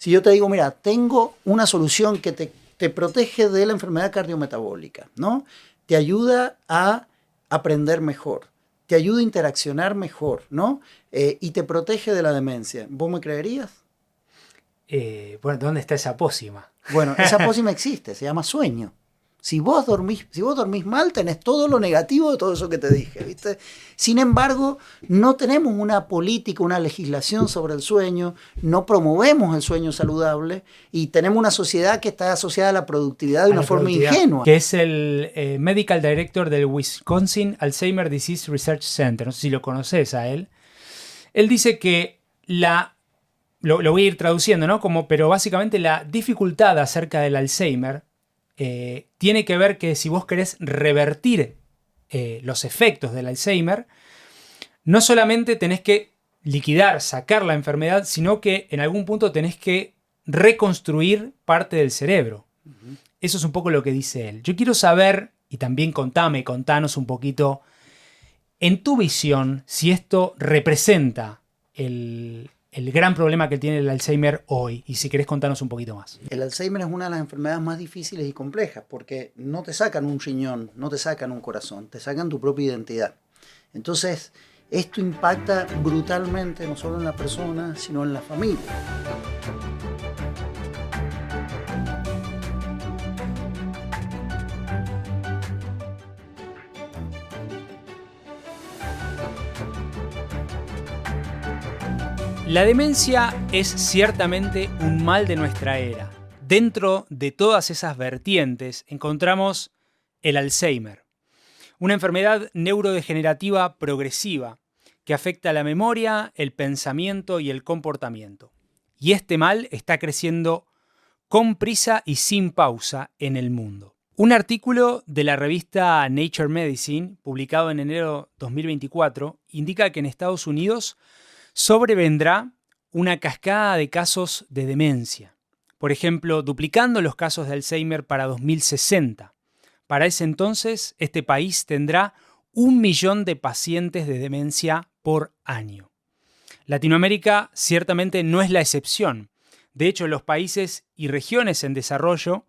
Si yo te digo, mira, tengo una solución que te protege de la enfermedad cardiometabólica, ¿no? Te ayuda a aprender mejor, te ayuda a interaccionar mejor, ¿no? Y te protege de la demencia. ¿Vos me creerías? Bueno, ¿dónde está esa pócima? Bueno, esa pócima existe, se llama sueño. Si vos dormís mal, tenés todo lo negativo de todo eso que te dije, ¿viste? Sin embargo, no tenemos una política, una legislación sobre el sueño, no promovemos el sueño saludable y tenemos una sociedad que está asociada a la productividad de una forma ingenua. Que es el Medical Director del Wisconsin Alzheimer Disease Research Center. No sé si lo conoces a él. Él dice que lo voy a ir traduciendo, ¿no? Pero básicamente la dificultad acerca del Alzheimer tiene que ver que si vos querés revertir los efectos del Alzheimer, no solamente tenés que liquidar, sacar la enfermedad, sino que en algún punto tenés que reconstruir parte del cerebro. Eso es un poco lo que dice él. Yo quiero saber, y también contanos un poquito, en tu visión, si esto representa el gran problema que tiene el Alzheimer hoy, y si querés contarnos un poquito más. El Alzheimer es una de las enfermedades más difíciles y complejas porque no te sacan un riñón, no te sacan un corazón, te sacan tu propia identidad. Entonces, esto impacta brutalmente no solo en la persona, sino en la familia. La demencia es ciertamente un mal de nuestra era. Dentro de todas esas vertientes encontramos el Alzheimer, una enfermedad neurodegenerativa progresiva que afecta la memoria, el pensamiento y el comportamiento. Y este mal está creciendo con prisa y sin pausa en el mundo. Un artículo de la revista Nature Medicine, publicado en enero 2024, indica que en Estados Unidos sobrevendrá una cascada de casos de demencia. Por ejemplo, duplicando los casos de Alzheimer para 2060. Para ese entonces, este país tendrá 1 millón de pacientes de demencia por año. Latinoamérica ciertamente no es la excepción. De hecho, los países y regiones en desarrollo,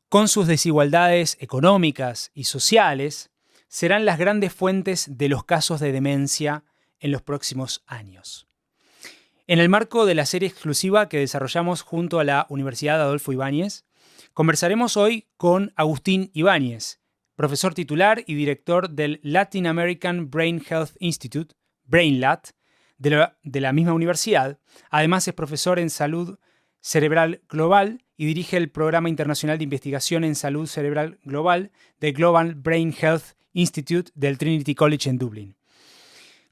con sus desigualdades económicas y sociales, serán las grandes fuentes de los casos de demencia en los próximos años. En el marco de la serie exclusiva que desarrollamos junto a la Universidad Adolfo Ibáñez, conversaremos hoy con Agustín Ibáñez, profesor titular y director del Latin American Brain Health Institute, BrainLat, de la misma universidad. Además es profesor en salud cerebral global y dirige el Programa Internacional de Investigación en Salud Cerebral Global del Global Brain Health Institute del Trinity College en Dublín.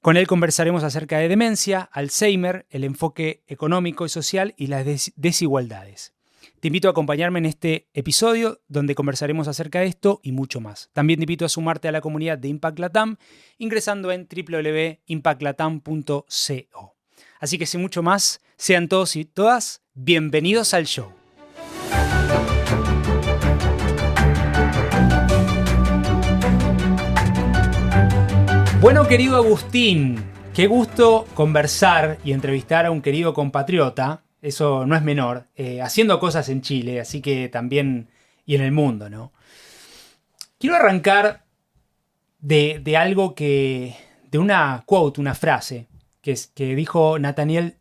Con él conversaremos acerca de demencia, Alzheimer, el enfoque económico y social y las desigualdades. Te invito a acompañarme en este episodio donde conversaremos acerca de esto y mucho más. También te invito a sumarte a la comunidad de Impact Latam ingresando en www.impactlatam.co. Así que sin mucho más, sean todos y todas bienvenidos al show. Bueno, querido Agustín, qué gusto conversar y entrevistar a un querido compatriota, eso no es menor, haciendo cosas en Chile, así que también y en el mundo, ¿no? Quiero arrancar de algo de una quote, una frase, que dijo Nathaniel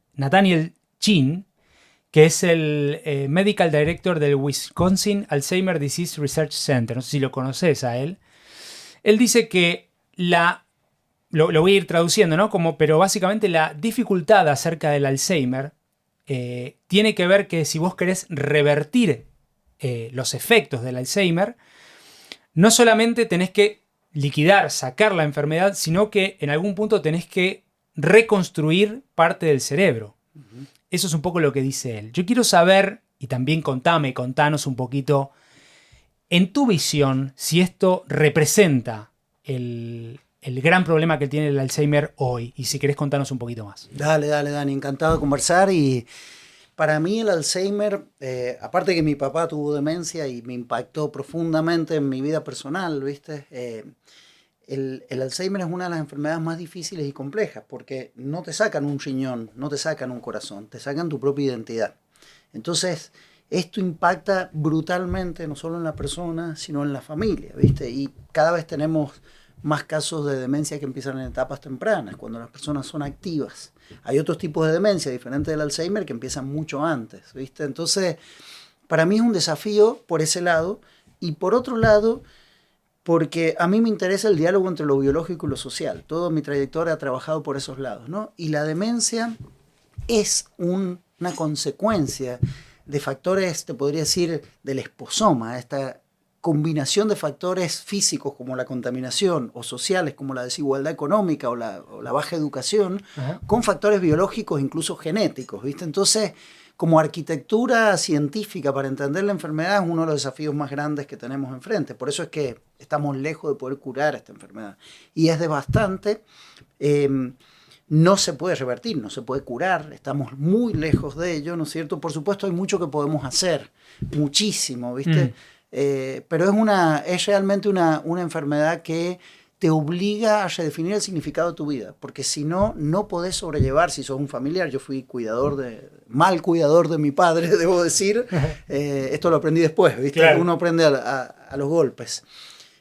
Chin, que es el Medical Director del Wisconsin Alzheimer Disease Research Center, no sé si lo conoces a él. Él dice que lo voy a ir traduciendo, ¿no? Pero básicamente la dificultad acerca del Alzheimer tiene que ver que si vos querés revertir los efectos del Alzheimer, no solamente tenés que liquidar, sacar la enfermedad, sino que en algún punto tenés que reconstruir parte del cerebro. Eso es un poco lo que dice él. Yo quiero saber, y también contanos un poquito, en tu visión, si esto representa el gran problema que tiene el Alzheimer hoy, y si querés contarnos un poquito más. Dale, Dani, encantado de conversar. Y para mí el Alzheimer, aparte que mi papá tuvo demencia y me impactó profundamente en mi vida personal, ¿viste? El Alzheimer es una de las enfermedades más difíciles y complejas porque no te sacan un riñón, no te sacan un corazón, te sacan tu propia identidad. Entonces, esto impacta brutalmente no solo en la persona, sino en la familia, ¿viste? Y cada vez tenemos más casos de demencia que empiezan en etapas tempranas, cuando las personas son activas. Hay otros tipos de demencia, diferentes del Alzheimer, que empiezan mucho antes, ¿viste? Entonces, para mí es un desafío por ese lado, y por otro lado, porque a mí me interesa el diálogo entre lo biológico y lo social. Toda mi trayectoria ha trabajado por esos lados, ¿no? Y la demencia es una consecuencia de factores, te podría decir, del esposoma, esta combinación de factores físicos como la contaminación o sociales como la desigualdad económica o la baja educación, ajá, con factores biológicos, incluso genéticos, ¿viste? Entonces, como arquitectura científica para entender la enfermedad es uno de los desafíos más grandes que tenemos enfrente. Por eso es que estamos lejos de poder curar esta enfermedad. Y es devastante. No se puede revertir, no se puede curar, estamos muy lejos de ello, ¿no es cierto? Por supuesto hay mucho que podemos hacer, muchísimo, ¿viste? Pero es realmente una enfermedad que te obliga a redefinir el significado de tu vida, porque si no, no podés sobrellevar, si sos un familiar. Yo fui mal cuidador de mi padre, debo decir, esto lo aprendí después, ¿viste? Claro. Uno aprende a los golpes.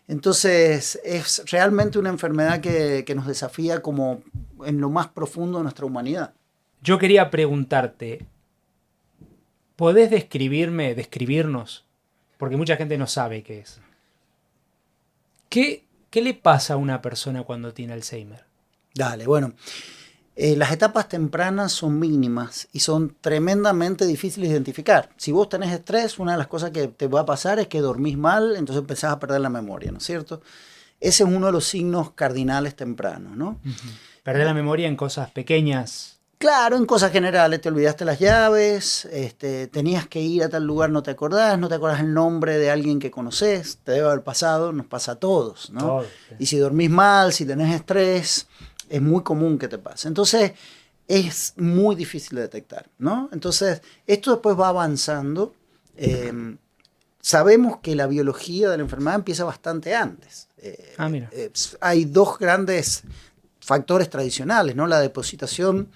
Entonces, es realmente una enfermedad que nos desafía como en lo más profundo de nuestra humanidad. Yo quería preguntarte, ¿podés describirnos? Porque mucha gente no sabe qué es. ¿Qué le pasa a una persona cuando tiene Alzheimer? Dale, bueno. Las etapas tempranas son mínimas y son tremendamente difíciles de identificar. Si vos tenés estrés, una de las cosas que te va a pasar es que dormís mal, entonces empezás a perder la memoria, ¿no es cierto? Ese es uno de los signos cardinales tempranos, ¿no? Uh-huh. Perder la memoria en cosas pequeñas. Claro, en cosas generales, te olvidaste las llaves, tenías que ir a tal lugar, no te acordás el nombre de alguien que conoces, te debe haber pasado, nos pasa a todos, ¿no? Todos, sí. Y si dormís mal, si tenés estrés, es muy común que te pase. Entonces, es muy difícil de detectar, ¿no? Entonces, esto después va avanzando. Sabemos que la biología de la enfermedad empieza bastante antes. Mira. Hay dos grandes factores tradicionales, ¿no? La depositación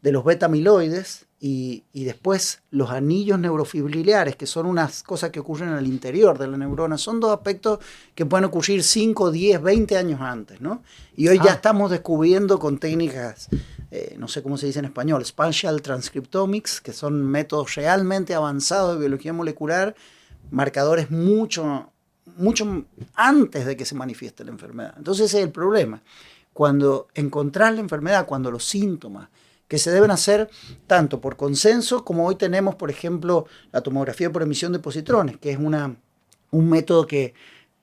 de los beta-amiloides y después los anillos neurofibrilares, que son unas cosas que ocurren al interior de la neurona. Son dos aspectos que pueden ocurrir 5, 10, 20 años antes, ¿no? Y hoy ya estamos descubriendo con técnicas, no sé cómo se dice en español, spatial transcriptomics, que son métodos realmente avanzados de biología molecular, marcadores mucho antes de que se manifieste la enfermedad. Entonces ese es el problema. Cuando encontrás la enfermedad, cuando los síntomas, que se deben hacer tanto por consenso como hoy tenemos, por ejemplo, la tomografía por emisión de positrones, que es un método que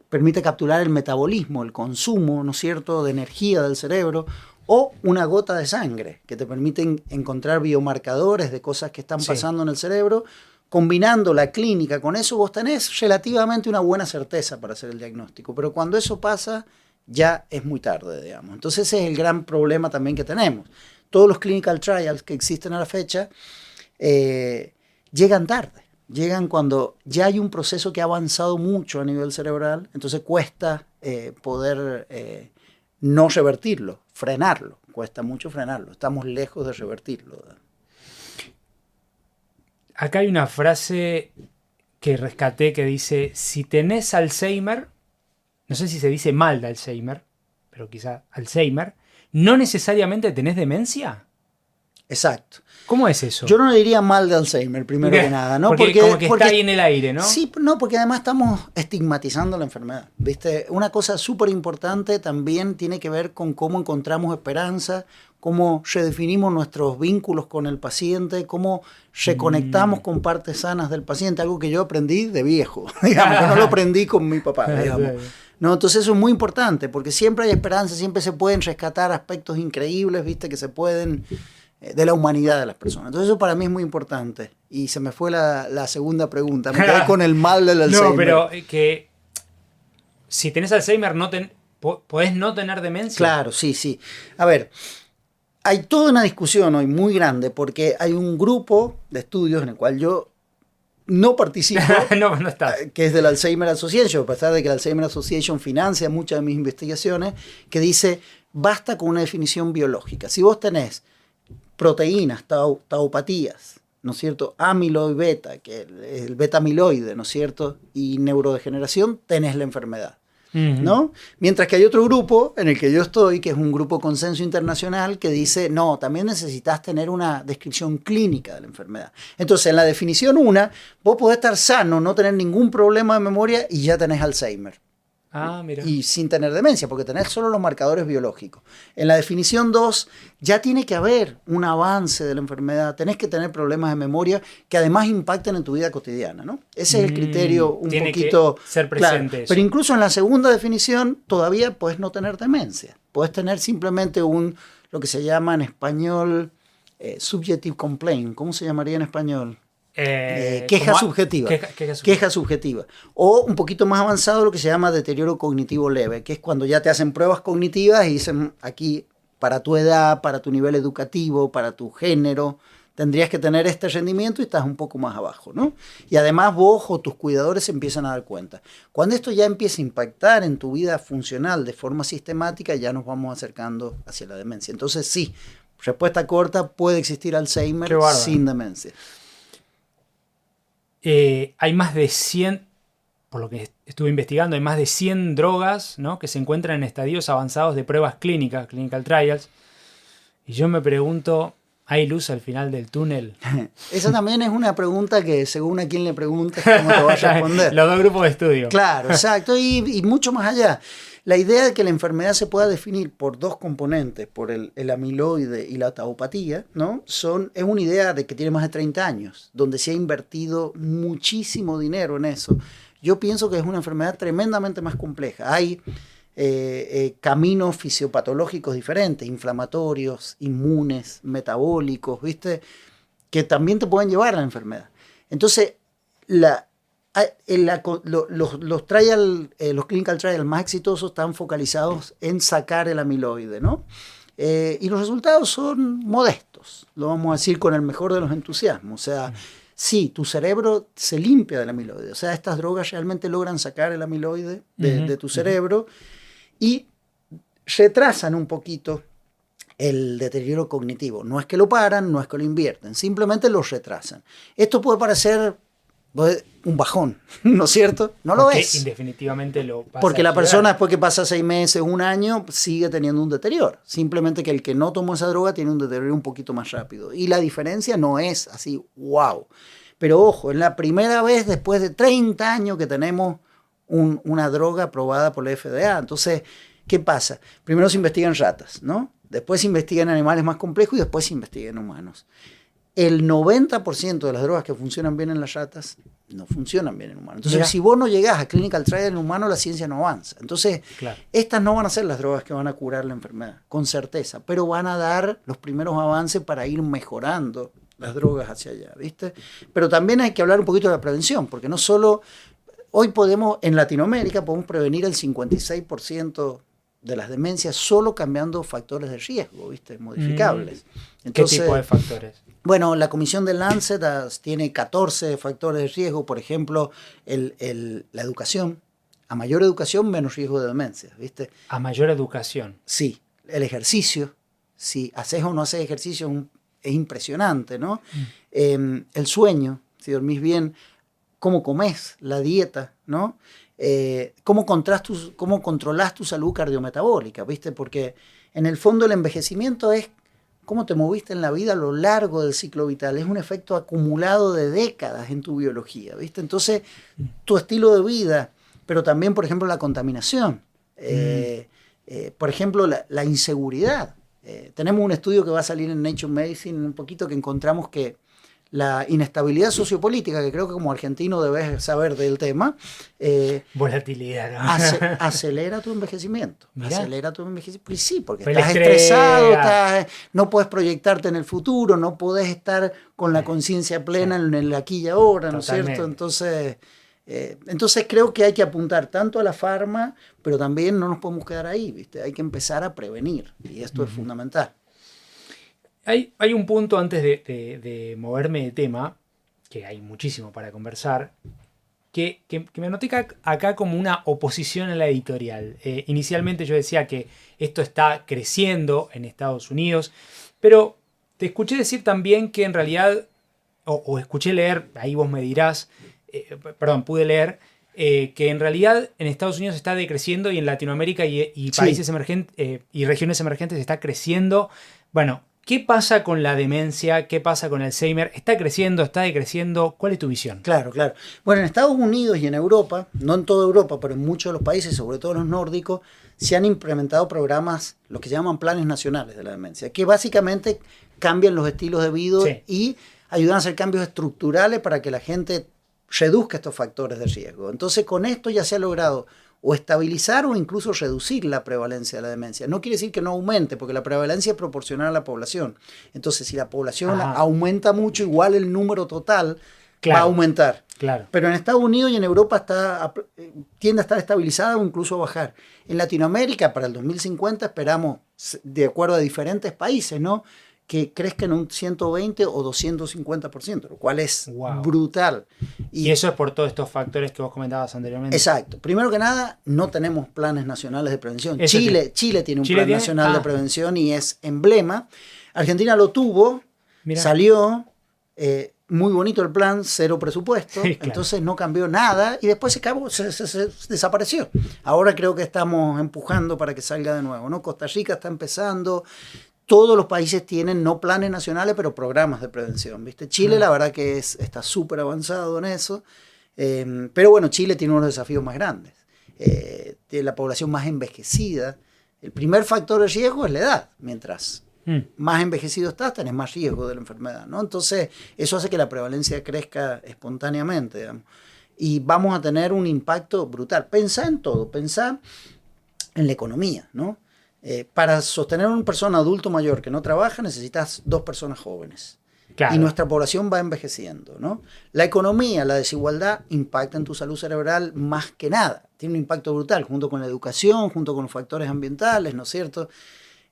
permite capturar el metabolismo, el consumo, ¿no es cierto?, de energía del cerebro, o una gota de sangre, que te permiten encontrar biomarcadores de cosas que están pasando en el cerebro. Combinando la clínica con eso, vos tenés relativamente una buena certeza para hacer el diagnóstico, pero cuando eso pasa, ya es muy tarde, digamos. Entonces ese es el gran problema también que tenemos. Todos los clinical trials que existen a la fecha llegan tarde, llegan cuando ya hay un proceso que ha avanzado mucho a nivel cerebral, entonces cuesta poder no revertirlo, frenarlo, cuesta mucho frenarlo, estamos lejos de revertirlo. Acá hay una frase que rescaté que dice, si tenés Alzheimer, no sé si se dice mal de Alzheimer, pero quizá Alzheimer, ¿no necesariamente tenés demencia? Exacto. ¿Cómo es eso? Yo no le diría mal de Alzheimer, primero que nada, ¿no? Porque está ahí en el aire, ¿no? Sí, no, porque además estamos estigmatizando la enfermedad, ¿viste? Una cosa súper importante también tiene que ver con cómo encontramos esperanza, cómo redefinimos nuestros vínculos con el paciente, cómo reconectamos con partes sanas del paciente, algo que yo aprendí de viejo, digamos, que no lo aprendí con mi papá, digamos. No, entonces eso es muy importante, porque siempre hay esperanza, siempre se pueden rescatar aspectos increíbles, ¿viste? Que se pueden de la humanidad de las personas. Entonces eso para mí es muy importante. Y se me fue la segunda pregunta, me quedé con el mal del Alzheimer. No, pero que si tenés Alzheimer, ¿podés no tener demencia? Claro, sí. A ver, hay toda una discusión hoy muy grande, porque hay un grupo de estudios en el cual yo no participo, no estás. Que es del Alzheimer Association, a pesar de que el Alzheimer Association financia muchas de mis investigaciones, que dice, basta con una definición biológica. Si vos tenés proteínas, taupatías, ¿no es cierto?, amiloid beta, que es el beta amiloide, ¿no es cierto?, y neurodegeneración, tenés la enfermedad. ¿No? Mientras que hay otro grupo en el que yo estoy, que es un grupo consenso internacional, que dice, no, también necesitas tener una descripción clínica de la enfermedad. Entonces, en la definición 1, vos podés estar sano, no tener ningún problema de memoria y ya tenés Alzheimer. Mira. Y sin tener demencia, porque tenés solo los marcadores biológicos. En la definición 2, ya tiene que haber un avance de la enfermedad, tenés que tener problemas de memoria que además impacten en tu vida cotidiana, ¿no? Ese es el criterio un tiene poquito... que ser presente, claro, eso. pero incluso en la segunda definición todavía puedes no tener demencia. Puedes tener simplemente lo que se llama en español subjective complaint. ¿Cómo se llamaría en español? Queja subjetiva. Queja subjetiva. O un poquito más avanzado lo que se llama deterioro cognitivo leve, que es cuando ya te hacen pruebas cognitivas y dicen aquí, para tu edad, para tu nivel educativo, para tu género, tendrías que tener este rendimiento y estás un poco más abajo, ¿no? Y además vos o tus cuidadores se empiezan a dar cuenta. Cuando esto ya empieza a impactar en tu vida funcional de forma sistemática, ya nos vamos acercando hacia la demencia. Entonces sí, respuesta corta, puede existir Alzheimer sin demencia. Hay más de 100, por lo que estuve investigando, hay más de 100 drogas, ¿no?, que se encuentran en estadios avanzados de pruebas clínicas, clinical trials. Y yo me pregunto, ¿hay luz al final del túnel? Esa también es una pregunta que según a quién le preguntes, cómo te va a responder. Los dos grupos de estudio. Claro, exacto. Y mucho más allá. La idea de que la enfermedad se pueda definir por dos componentes, por el amiloide y la tauopatía, ¿no? Es una idea de que tiene más de 30 años, donde se ha invertido muchísimo dinero en eso. Yo pienso que es una enfermedad tremendamente más compleja. Hay caminos fisiopatológicos diferentes, inflamatorios, inmunes, metabólicos, ¿viste?, que también te pueden llevar a la enfermedad. Entonces, los clinical trials más exitosos están focalizados en sacar el amiloide, ¿no? Y los resultados son modestos, lo vamos a decir con el mejor de los entusiasmos. O sea, sí, tu cerebro se limpia del amiloide. O sea, estas drogas realmente logran sacar el amiloide de tu cerebro y retrasan un poquito el deterioro cognitivo. No es que lo paran, no es que lo invierten, simplemente lo retrasan. Esto puede parecer un bajón, ¿no es cierto? No lo es. Indefinitivamente lo pasa. Porque la persona después que pasa 6 meses, 1 año, sigue teniendo un deterioro. Simplemente que el que no tomó esa droga tiene un deterioro un poquito más rápido. Y la diferencia no es así, wow. Pero ojo, es la primera vez después de 30 años que tenemos una droga aprobada por la FDA. Entonces, ¿qué pasa? Primero se investiga en ratas, ¿no? Después se investiga en animales más complejos y después se investiga en humanos. El 90% de las drogas que funcionan bien en las ratas no funcionan bien en humanos. Entonces, si vos no llegás a clinical trial en humano, la ciencia no avanza. Entonces, estas no van a ser las drogas que van a curar la enfermedad, con certeza, pero van a dar los primeros avances para ir mejorando las drogas hacia allá, ¿viste? Pero también hay que hablar un poquito de la prevención, porque no solo... Hoy en Latinoamérica podemos prevenir el 56% de las demencias solo cambiando factores de riesgo, ¿viste?, modificables. Entonces, ¿qué tipo de factores? Bueno, la comisión de Lancet tiene 14 factores de riesgo, por ejemplo, la educación. A mayor educación, menos riesgo de demencia, ¿viste? A mayor educación. Sí, el ejercicio. Si haces o no haces ejercicio es impresionante, ¿no? El sueño, si dormís bien, cómo comes, la dieta, ¿no? Cómo controlas tu salud cardiometabólica, ¿viste? Porque en el fondo el envejecimiento es cómo te moviste en la vida a lo largo del ciclo vital. Es un efecto acumulado de décadas en tu biología, ¿viste? Entonces, tu estilo de vida, pero también, por ejemplo, la contaminación. Por ejemplo, la inseguridad. Tenemos un estudio que va a salir en Nature Medicine un poquito que encontramos que la inestabilidad sociopolítica, que creo que como argentino debes saber del tema, volatilidad, ¿no? Acelera tu envejecimiento. Mirá. Acelera tu envejecimiento. Pues sí, porque Pero estás estresado, no puedes proyectarte en el futuro, no puedes estar con la conciencia plena en el aquí y ahora, ¿no es cierto? Entonces creo que hay que apuntar tanto a la farma, pero también no nos podemos quedar ahí, ¿viste? Hay que empezar a prevenir, y esto es fundamental. Hay un punto antes de moverme de tema, que hay muchísimo para conversar, que me noté acá como una oposición a la editorial. Inicialmente yo decía que esto está creciendo en Estados Unidos, pero te escuché decir también que en realidad o escuché leer, ahí vos me dirás, pude leer, que en realidad en Estados Unidos está decreciendo y en Latinoamérica y países emergentes y regiones emergentes está creciendo. Bueno, ¿qué pasa con la demencia? ¿Qué pasa con el Alzheimer? ¿Está creciendo? ¿Está decreciendo? ¿Cuál es tu visión? Claro, claro. Bueno, en Estados Unidos y en Europa, no en toda Europa, pero en muchos de los países, sobre todo los nórdicos, se han implementado programas, lo que se llaman planes nacionales de la demencia, que básicamente cambian los estilos de vida y ayudan a hacer cambios estructurales para que la gente reduzca estos factores de riesgo. Entonces, con esto ya se ha logrado o estabilizar o incluso reducir la prevalencia de la demencia. No quiere decir que no aumente, porque la prevalencia es proporcional a la población. Entonces, si la población aumenta mucho, igual el número total va a aumentar. Claro. Pero en Estados Unidos y en Europa tiende a estar estabilizada o incluso a bajar. En Latinoamérica, para el 2050, esperamos, de acuerdo a diferentes países, ¿no?, que crezca en un 120 o 250%, lo cual es brutal. Y eso es por todos estos factores que vos comentabas anteriormente. Exacto. Primero que nada, no tenemos planes nacionales de prevención. Chile tiene un plan nacional de prevención y es emblema. Argentina lo tuvo, salió, muy bonito el plan, cero presupuesto, entonces no cambió nada y después se desapareció. Ahora creo que estamos empujando para que salga de nuevo, ¿no? Costa Rica está empezando. Todos los países tienen no planes nacionales, pero programas de prevención, ¿viste? Chile, la verdad que está súper avanzado en eso. Pero bueno, Chile tiene uno de los desafíos más grandes. Tiene la población más envejecida. El primer factor de riesgo es la edad. Mientras más envejecido estás, tenés más riesgo de la enfermedad, ¿no? Entonces, eso hace que la prevalencia crezca espontáneamente, digamos. Y vamos a tener un impacto brutal. Pensá en todo. Pensá en la economía, ¿no? Para sostener a una persona adulto mayor que no trabaja, necesitas 2 personas jóvenes. Claro. Y nuestra población va envejeciendo, ¿no? La economía, la desigualdad, impacta en tu salud cerebral más que nada. Tiene un impacto brutal, junto con la educación, junto con los factores ambientales, ¿no es cierto?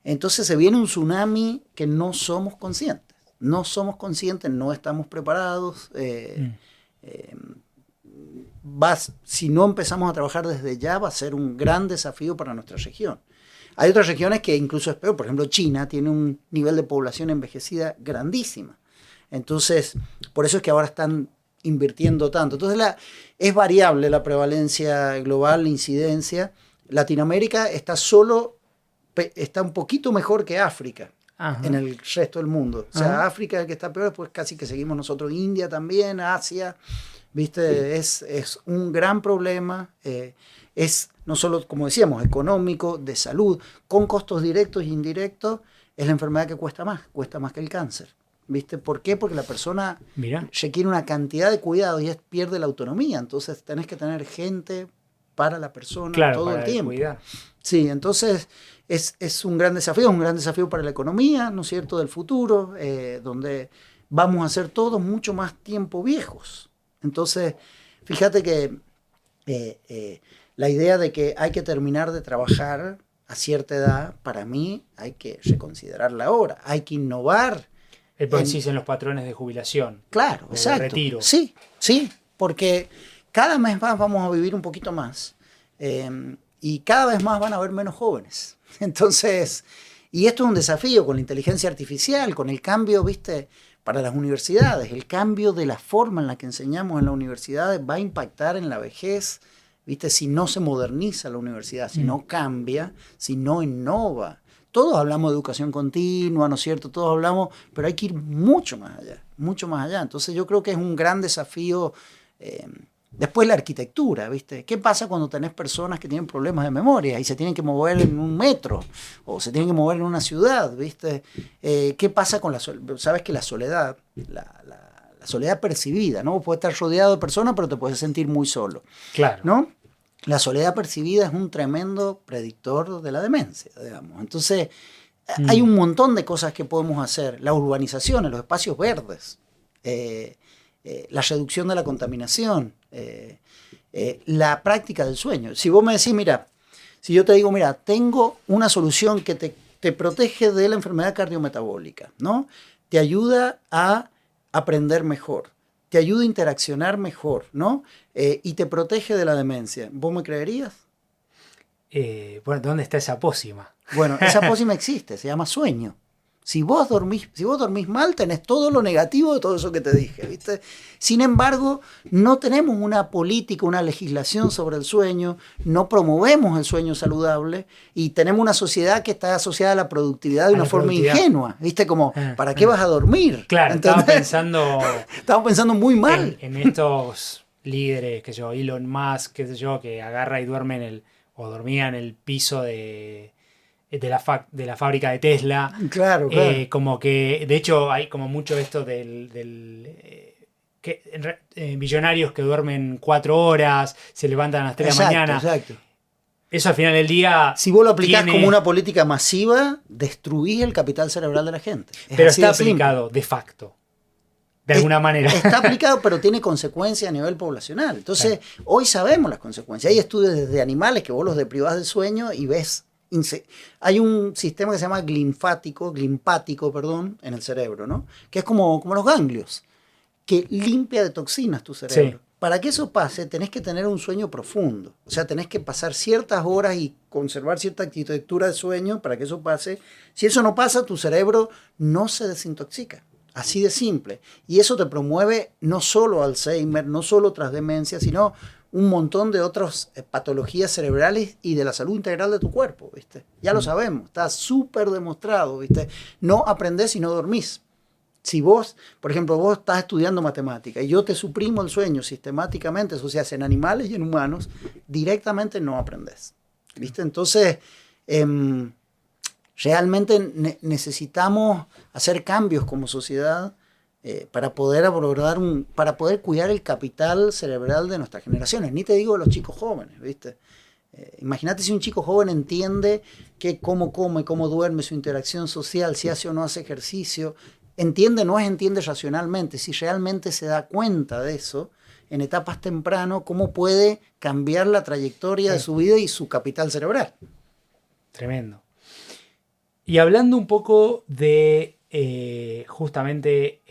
Entonces se viene un tsunami que no somos conscientes. No somos conscientes, no estamos preparados. Si no empezamos a trabajar desde ya, va a ser un gran desafío para nuestra región. Hay otras regiones que incluso es peor. Por ejemplo, China tiene un nivel de población envejecida grandísima. Entonces, por eso es que ahora están invirtiendo tanto. Entonces, es variable la prevalencia global, la incidencia. Latinoamérica está un poquito mejor que África en el resto del mundo. O sea, África es el que está peor, pues casi que seguimos nosotros. India también, Asia, ¿viste? Es un gran problema. Es no solo, como decíamos, económico, de salud, con costos directos e indirectos, es la enfermedad que cuesta más que el cáncer. ¿Viste? ¿Por qué? Porque la persona requiere una cantidad de cuidados y pierde la autonomía. Entonces tenés que tener gente para la persona todo el tiempo. Cuidar. Sí, entonces es un gran desafío para la economía, ¿no es cierto?, del futuro, donde vamos a ser todos mucho más tiempo viejos. Entonces, fíjate que la idea de que hay que terminar de trabajar a cierta edad, para mí hay que reconsiderarla ahora. Hay que innovar. En los patrones de jubilación. Claro, exacto. De retiro. Sí, porque cada vez más vamos a vivir un poquito más y cada vez más van a haber menos jóvenes. Entonces, y esto es un desafío con la inteligencia artificial, con el cambio, ¿viste?, para las universidades. El cambio de la forma en la que enseñamos en las universidades va a impactar en la vejez, ¿viste?, si no se moderniza la universidad, si no cambia, si no innova. Todos hablamos de educación continua, ¿no es cierto? Todos hablamos, pero hay que ir mucho más allá, mucho más allá. Entonces yo creo que es un gran desafío. Después la arquitectura, ¿viste? ¿Qué pasa cuando tenés personas que tienen problemas de memoria y se tienen que mover en un metro o se tienen que mover en una ciudad, ¿viste? ¿Qué pasa con la soledad? Sabes que la soledad, la soledad percibida, ¿no? Puedes estar rodeado de personas, pero te puedes sentir muy solo. Claro. ¿No? La soledad percibida es un tremendo predictor de la demencia, digamos. Entonces, hay un montón de cosas que podemos hacer. La urbanización, los espacios verdes, la reducción de la contaminación, la práctica del sueño. Si vos me decís, mira, si yo te digo, mira, tengo una solución que te protege de la enfermedad cardiometabólica, ¿no? Te ayuda a aprender mejor, te ayuda a interaccionar mejor, ¿no? Y te protege de la demencia. ¿Vos me creerías? Bueno, ¿dónde está esa pócima? Bueno, esa pócima existe, se llama sueño. Si vos dormís mal, tenés todo lo negativo de todo eso que te dije, ¿viste? Sin embargo, no tenemos una política, una legislación sobre el sueño, no promovemos el sueño saludable y tenemos una sociedad que está asociada a la productividad de una forma ingenua, ¿viste? Como, ¿para qué vas a dormir? Claro, estamos pensando muy mal. En estos líderes, que yo, Elon Musk, qué sé yo, que agarra y duerme o dormía en el piso de la fábrica de Tesla. Claro. Como que, de hecho, hay como mucho esto billonarios que duermen 4 horas, se levantan a las 3 de la mañana. Exacto. Eso al final del día... Si vos lo aplicás como una política masiva, destruís el capital cerebral de la gente. Pero está aplicado de facto. De alguna manera. Está aplicado, pero tiene consecuencias a nivel poblacional. Entonces, hoy sabemos las consecuencias. Hay estudios desde animales que vos los deprivás del sueño y ves... Hay un sistema que se llama glimpático, en el cerebro, ¿no? Que es como los ganglios, que limpia de toxinas tu cerebro. Sí. Para que eso pase, tenés que tener un sueño profundo. O sea, tenés que pasar ciertas horas y conservar cierta arquitectura de sueño para que eso pase. Si eso no pasa, tu cerebro no se desintoxica. Así de simple. Y eso te promueve no solo Alzheimer, no solo otras demencias, sino un montón de otras patologías cerebrales y de la salud integral de tu cuerpo, ¿viste? Ya lo sabemos, está súper demostrado, ¿viste? No aprendés y no dormís. Si vos, por ejemplo, vos estás estudiando matemática y yo te suprimo el sueño sistemáticamente, eso se hace en animales y en humanos, directamente no aprendés, ¿viste? Entonces, realmente necesitamos hacer cambios como sociedad para poder para poder cuidar el capital cerebral de nuestras generaciones. Ni te digo de los chicos jóvenes, ¿viste? Imagínate si un chico joven entiende cómo come, cómo duerme, su interacción social, si hace o no hace ejercicio. Entiende racionalmente, si realmente se da cuenta de eso en etapas temprano, cómo puede cambiar la trayectoria de su vida y su capital cerebral. Tremendo. Y hablando un poco de justamente,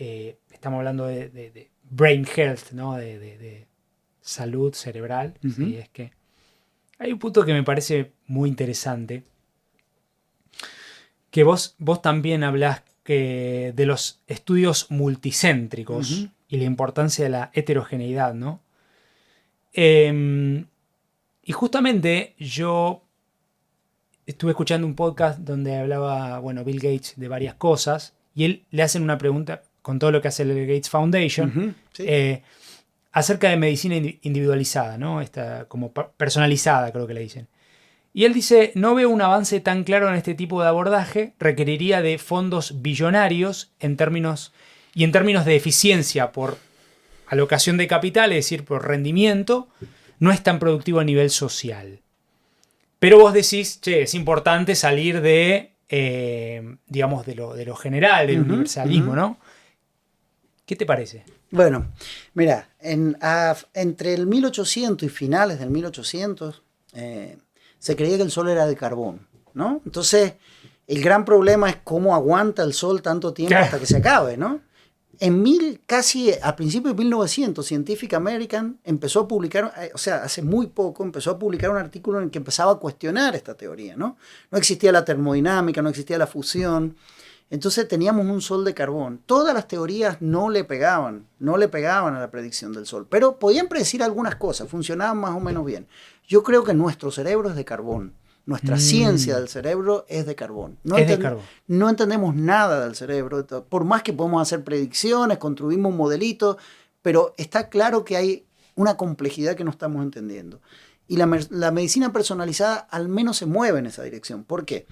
estamos hablando de brain health, ¿no? De salud cerebral. Uh-huh. ¿Sí? Es que hay un punto que me parece muy interesante, que vos también hablás de los estudios multicéntricos, uh-huh, y la importancia de la heterogeneidad, ¿no? Y justamente yo estuve escuchando un podcast donde hablaba, Bill Gates de varias cosas, y él le hacen una pregunta con todo lo que hace el Gates Foundation, uh-huh, sí, acerca de medicina individualizada, ¿no? Como personalizada, creo que le dicen. Y él dice, no veo un avance tan claro en este tipo de abordaje, requeriría de fondos billonarios en términos de eficiencia por alocación de capital, es decir, por rendimiento, no es tan productivo a nivel social. Pero vos decís, es importante salir de lo general, del, uh-huh, universalismo, uh-huh, ¿no? ¿Qué te parece? Bueno, mira, entre el 1800 y finales del 1800, se creía que el sol era de carbón, ¿no? Entonces, el gran problema es cómo aguanta el sol tanto tiempo hasta que se acabe, ¿no? Casi a principios de 1900, Scientific American empezó a publicar, hace muy poco, empezó a publicar un artículo en el que empezaba a cuestionar esta teoría, ¿no? No existía la termodinámica, no existía la fusión, entonces teníamos un sol de carbón. Todas las teorías no le pegaban a la predicción del sol, pero podían predecir algunas cosas, funcionaban más o menos bien. Yo creo que nuestro cerebro es de carbón. Nuestra ciencia del cerebro es de carbón. No entendemos nada del cerebro, por más que podemos hacer predicciones, construimos un modelito, pero está claro que hay una complejidad que no estamos entendiendo. Y la medicina personalizada al menos se mueve en esa dirección. ¿Por qué?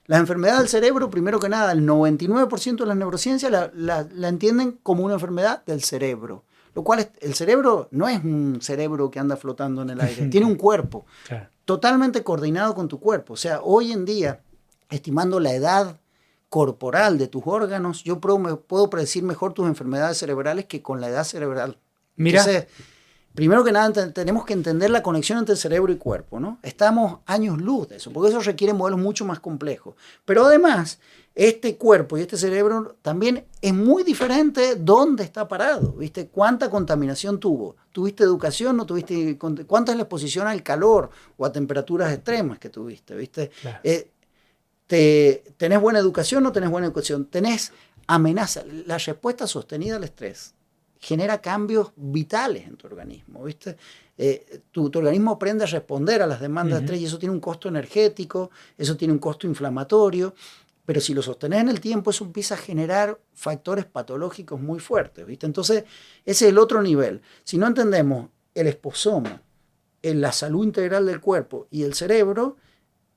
Las enfermedades del cerebro, primero que nada, el 99% de las neurociencias la entienden como una enfermedad del cerebro. Lo cual el cerebro no es un cerebro que anda flotando en el aire, tiene un cuerpo, claro, totalmente coordinado con tu cuerpo. O sea, hoy en día, estimando la edad corporal de tus órganos, yo puedo predecir mejor tus enfermedades cerebrales que con la edad cerebral. Mira. Entonces, primero que nada, tenemos que entender la conexión entre cerebro y cuerpo, ¿no? Estamos años luz de eso, porque eso requiere modelos mucho más complejos. Pero además, este cuerpo y este cerebro también es muy diferente dónde está parado, ¿viste? ¿Cuánta contaminación tuvo? ¿Tuviste educación? ¿No tuviste? ¿Cuánta es la exposición al calor o a temperaturas extremas que tuviste, ¿viste? Claro. ¿Tenés buena educación o no tenés buena educación? ¿Tenés amenaza? La respuesta sostenida al estrés genera cambios vitales en tu organismo, ¿viste? Tu organismo aprende a responder a las demandas de estrés y eso tiene un costo energético, eso tiene un costo inflamatorio, pero si lo sostenés en el tiempo, eso empieza a generar factores patológicos muy fuertes, ¿viste? Entonces, ese es el otro nivel. Si no entendemos el esposoma, la salud integral del cuerpo y el cerebro,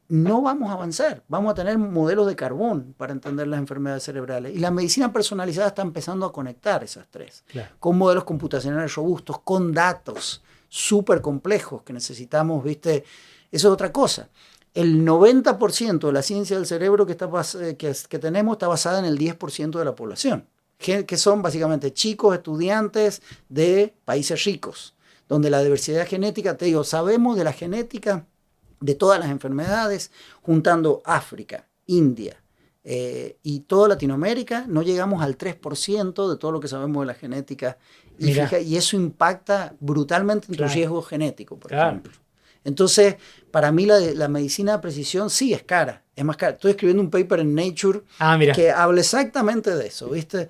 no vamos a avanzar. Vamos a tener modelos de carbón para entender las enfermedades cerebrales. Y la medicina personalizada está empezando a conectar esas tres. Claro. Con modelos computacionales robustos, con datos súper complejos que necesitamos, ¿viste? Eso es otra cosa. El 90% de la ciencia del cerebro que tenemos está basada en el 10% de la población, que son básicamente chicos, estudiantes de países ricos, donde la diversidad genética, te digo, sabemos de la genética de todas las enfermedades, juntando África, India y toda Latinoamérica, no llegamos al 3% de todo lo que sabemos de la genética. Y eso impacta brutalmente en tu riesgo genético, por ejemplo. Entonces, para mí la medicina de precisión sí es cara, es más cara. Estoy escribiendo un paper en Nature que habla exactamente de eso, ¿viste?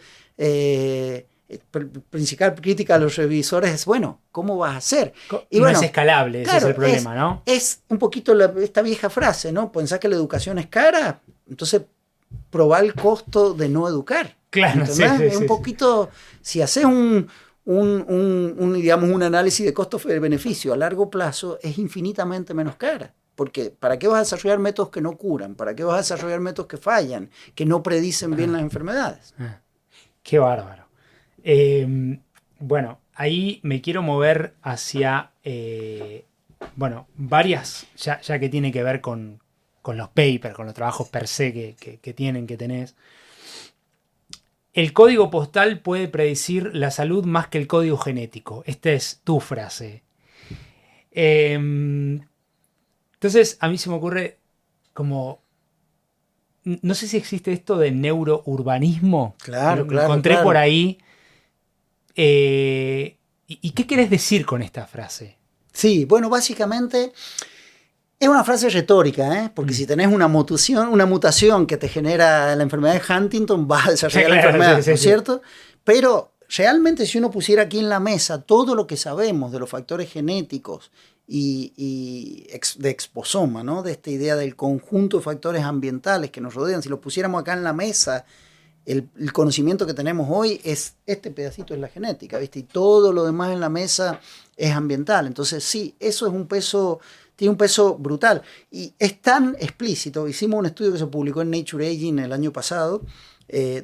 Principal crítica a los revisores es, bueno, ¿cómo vas a hacer? Y no es escalable, claro, ese es el problema, ¿no? Es un poquito esta vieja frase, ¿no? Pensás que la educación es cara, entonces probar el costo de no educar. Claro, sí, es un poquito, si haces digamos, un análisis de costo-beneficio a largo plazo, es infinitamente menos cara. Porque ¿para qué vas a desarrollar métodos que no curan? ¿Para qué vas a desarrollar métodos que fallan? Que no predicen bien las enfermedades. Qué bárbaro. Bueno, ahí me quiero mover hacia, varias, ya que tiene que ver con los papers, con los trabajos per se que tenés. El código postal puede predecir la salud más que el código genético. Esta es tu frase. Entonces, a mí se me ocurre como... No sé si existe esto de neurourbanismo. Claro, Lo encontré por ahí. ¿Y qué querés decir con esta frase? Sí, bueno, básicamente... Es una frase retórica, porque si tenés una mutación que te genera la enfermedad de Huntington, vas a desarrollar la enfermedad, ¿no es cierto? Pero realmente si uno pusiera aquí en la mesa todo lo que sabemos de los factores genéticos y de exposoma, ¿no? De esta idea del conjunto de factores ambientales que nos rodean, si lo pusiéramos acá en la mesa, el conocimiento que tenemos hoy es este pedacito es la genética, ¿viste? Y todo lo demás en la mesa es ambiental. Entonces sí, eso es tiene un peso brutal. Y es tan explícito. Hicimos un estudio que se publicó en Nature Aging el año pasado,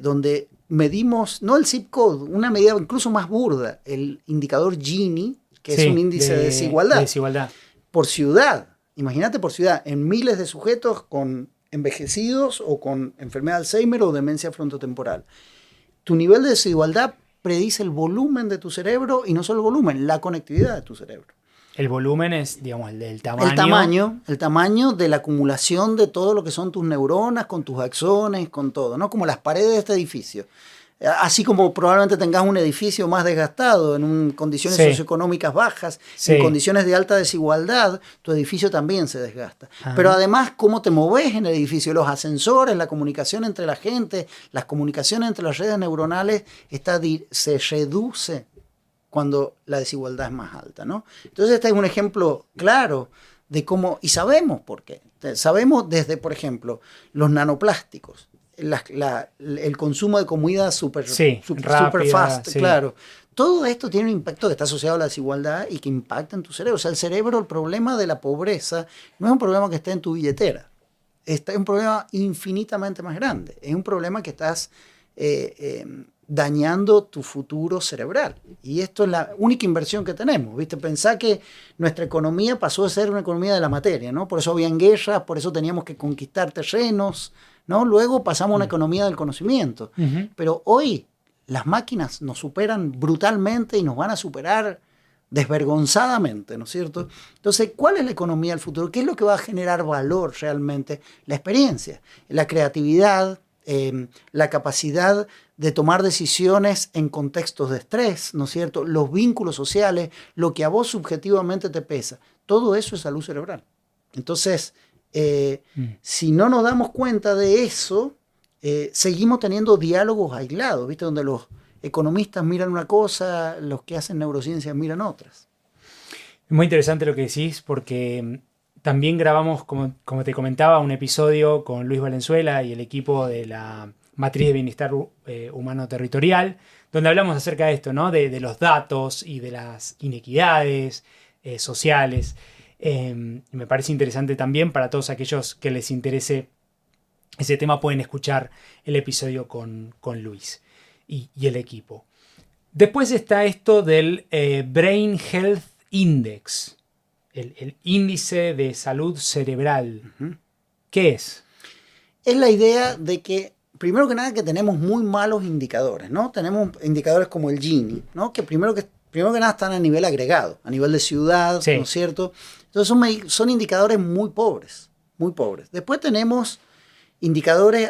donde medimos, no el zip code, una medida incluso más burda, el indicador Gini, que es un índice de desigualdad. Por ciudad. Imagínate por ciudad, en miles de sujetos con envejecidos o con enfermedad de Alzheimer o demencia frontotemporal. Tu nivel de desigualdad predice el volumen de tu cerebro y no solo el volumen, la conectividad de tu cerebro. El volumen es, digamos, el tamaño. El tamaño de la acumulación de todo lo que son tus neuronas, con tus axones, con todo, ¿no? Como las paredes de este edificio. Así como probablemente tengas un edificio más desgastado, en condiciones socioeconómicas bajas, en condiciones de alta desigualdad, tu edificio también se desgasta. Ajá. Pero además, cómo te moves en el edificio, los ascensores, la comunicación entre la gente, las comunicaciones entre las redes neuronales, se reduce cuando la desigualdad es más alta, ¿no? Entonces este es un ejemplo claro de cómo, y sabemos por qué. Sabemos desde, por ejemplo, los nanoplásticos, el consumo de comida super fast, claro. Todo esto tiene un impacto que está asociado a la desigualdad y que impacta en tu cerebro. O sea, el problema de la pobreza no es un problema que está en tu billetera. Es un problema infinitamente más grande. Es un problema que estás dañando tu futuro cerebral. Y esto es la única inversión que tenemos, ¿viste? Pensá que nuestra economía pasó a ser una economía de la materia, ¿no? Por eso habían guerras, por eso teníamos que conquistar terrenos, ¿no? Luego pasamos a una economía del conocimiento. Pero hoy las máquinas nos superan brutalmente y nos van a superar desvergonzadamente, ¿no es cierto? Entonces, ¿cuál es la economía del futuro? ¿Qué es lo que va a generar valor realmente? La experiencia, la creatividad, la capacidad de tomar decisiones en contextos de estrés, ¿no es cierto? Los vínculos sociales, lo que a vos subjetivamente te pesa. Todo eso es salud cerebral. Entonces, Si no nos damos cuenta de eso, seguimos teniendo diálogos aislados, ¿viste? Donde los economistas miran una cosa, los que hacen neurociencias miran otras. Es muy interesante lo que decís porque también grabamos, como te comentaba, un episodio con Luis Valenzuela y el equipo de la Matriz de Bienestar Humano Territorial, donde hablamos acerca de esto, ¿no? De los datos y de las inequidades sociales. Me parece interesante también para todos aquellos que les interese ese tema, pueden escuchar el episodio con Luis y el equipo. Después está esto del Brain Health Index, el índice de salud cerebral. Uh-huh. ¿Qué es? Es la idea de que, primero que nada, que tenemos muy malos indicadores, ¿no? Tenemos indicadores como el Gini, ¿no? Que primero que nada están a nivel agregado, a nivel de ciudad, sí, ¿no es cierto? Entonces son indicadores muy pobres, muy pobres. Después tenemos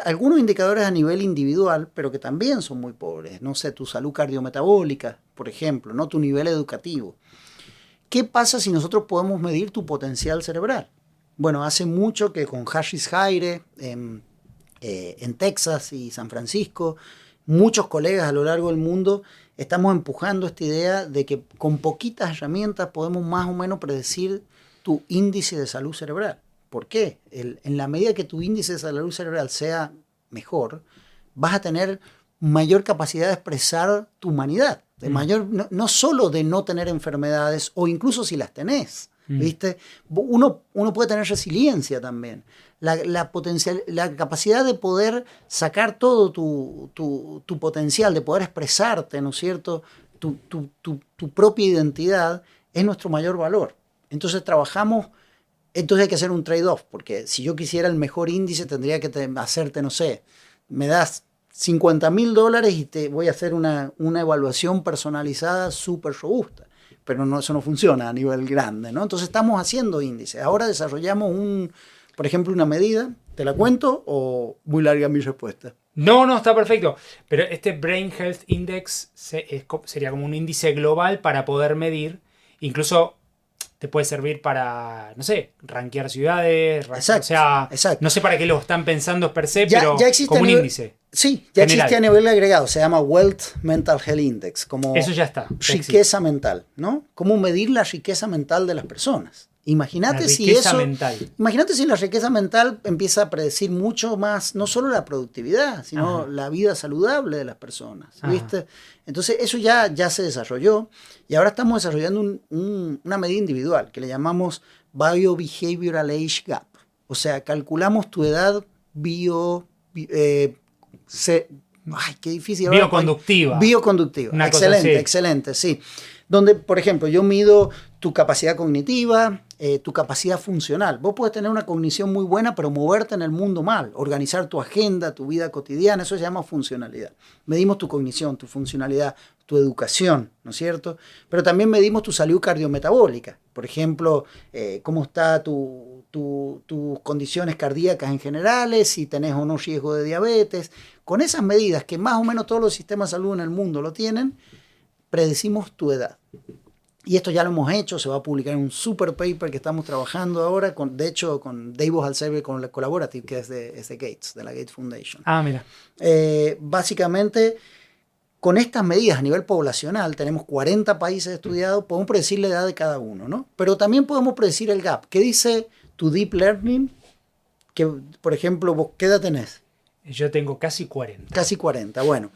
algunos indicadores a nivel individual, pero que también son muy pobres. No sé, tu salud cardiometabólica, por ejemplo, ¿no? Tu nivel educativo. ¿Qué pasa si nosotros podemos medir tu potencial cerebral? Bueno, hace mucho que con Harris Heire en Texas y San Francisco, muchos colegas a lo largo del mundo estamos empujando esta idea de que con poquitas herramientas podemos más o menos predecir tu índice de salud cerebral. ¿Por qué? En la medida que tu índice de salud cerebral sea mejor, vas a tener mayor capacidad de expresar tu humanidad, no solo de no tener enfermedades o incluso si las tenés, ¿viste? Uno puede tener resiliencia también. La capacidad de poder sacar todo tu potencial, de poder expresarte, ¿no es cierto? Tu propia identidad es nuestro mayor valor. Entonces entonces hay que hacer un trade-off, porque si yo quisiera el mejor índice tendría que hacerte, no sé, me das $50,000 y te voy a hacer una evaluación personalizada súper robusta. Pero eso no funciona a nivel grande, ¿no? Entonces estamos haciendo índices. Ahora desarrollamos por ejemplo, una medida. ¿Te la cuento o muy larga mi respuesta? No, está perfecto. Pero este Brain Health Index sería como un índice global para poder medir. Incluso te puede servir para, no sé, rankear ciudades. Exacto, o sea, exacto. No sé para qué lo están pensando per se, pero ya como un índice. Sí, ya existe a nivel agregado. Se llama Wealth Mental Health Index. Como eso ya está. Riqueza mental, ¿no? Cómo medir la riqueza mental de las personas. Imagínate si la riqueza mental empieza a predecir mucho más, no solo la productividad, sino la vida saludable de las personas, ¿viste? Entonces eso ya se desarrolló y ahora estamos desarrollando una medida individual que le llamamos Biobehavioral Age Gap. O sea, calculamos tu edad qué difícil. Bioconductiva. Excelente, sí. Donde, por ejemplo, yo mido tu capacidad cognitiva, tu capacidad funcional. Vos puedes tener una cognición muy buena, pero moverte en el mundo mal, organizar tu agenda, tu vida cotidiana, eso se llama funcionalidad. Medimos tu cognición, tu funcionalidad, tu educación, ¿no es cierto? Pero también medimos tu salud cardiometabólica. Por ejemplo, cómo está tus condiciones cardíacas en general, si tenés o no riesgo de diabetes. Con esas medidas, que más o menos todos los sistemas de salud en el mundo lo tienen, predecimos tu edad. Y esto ya lo hemos hecho, se va a publicar en un super paper que estamos trabajando ahora, de hecho con Dave Alsever, con la Collaborative, que es de Gates, de la Gates Foundation. Mira. Básicamente, con estas medidas a nivel poblacional, tenemos 40 países estudiados, podemos predecir la edad de cada uno, ¿no? Pero también podemos predecir el gap. ¿Qué dice tu Deep Learning? Que, por ejemplo, ¿vos qué edad tenés? Yo tengo casi 40. Casi 40, bueno.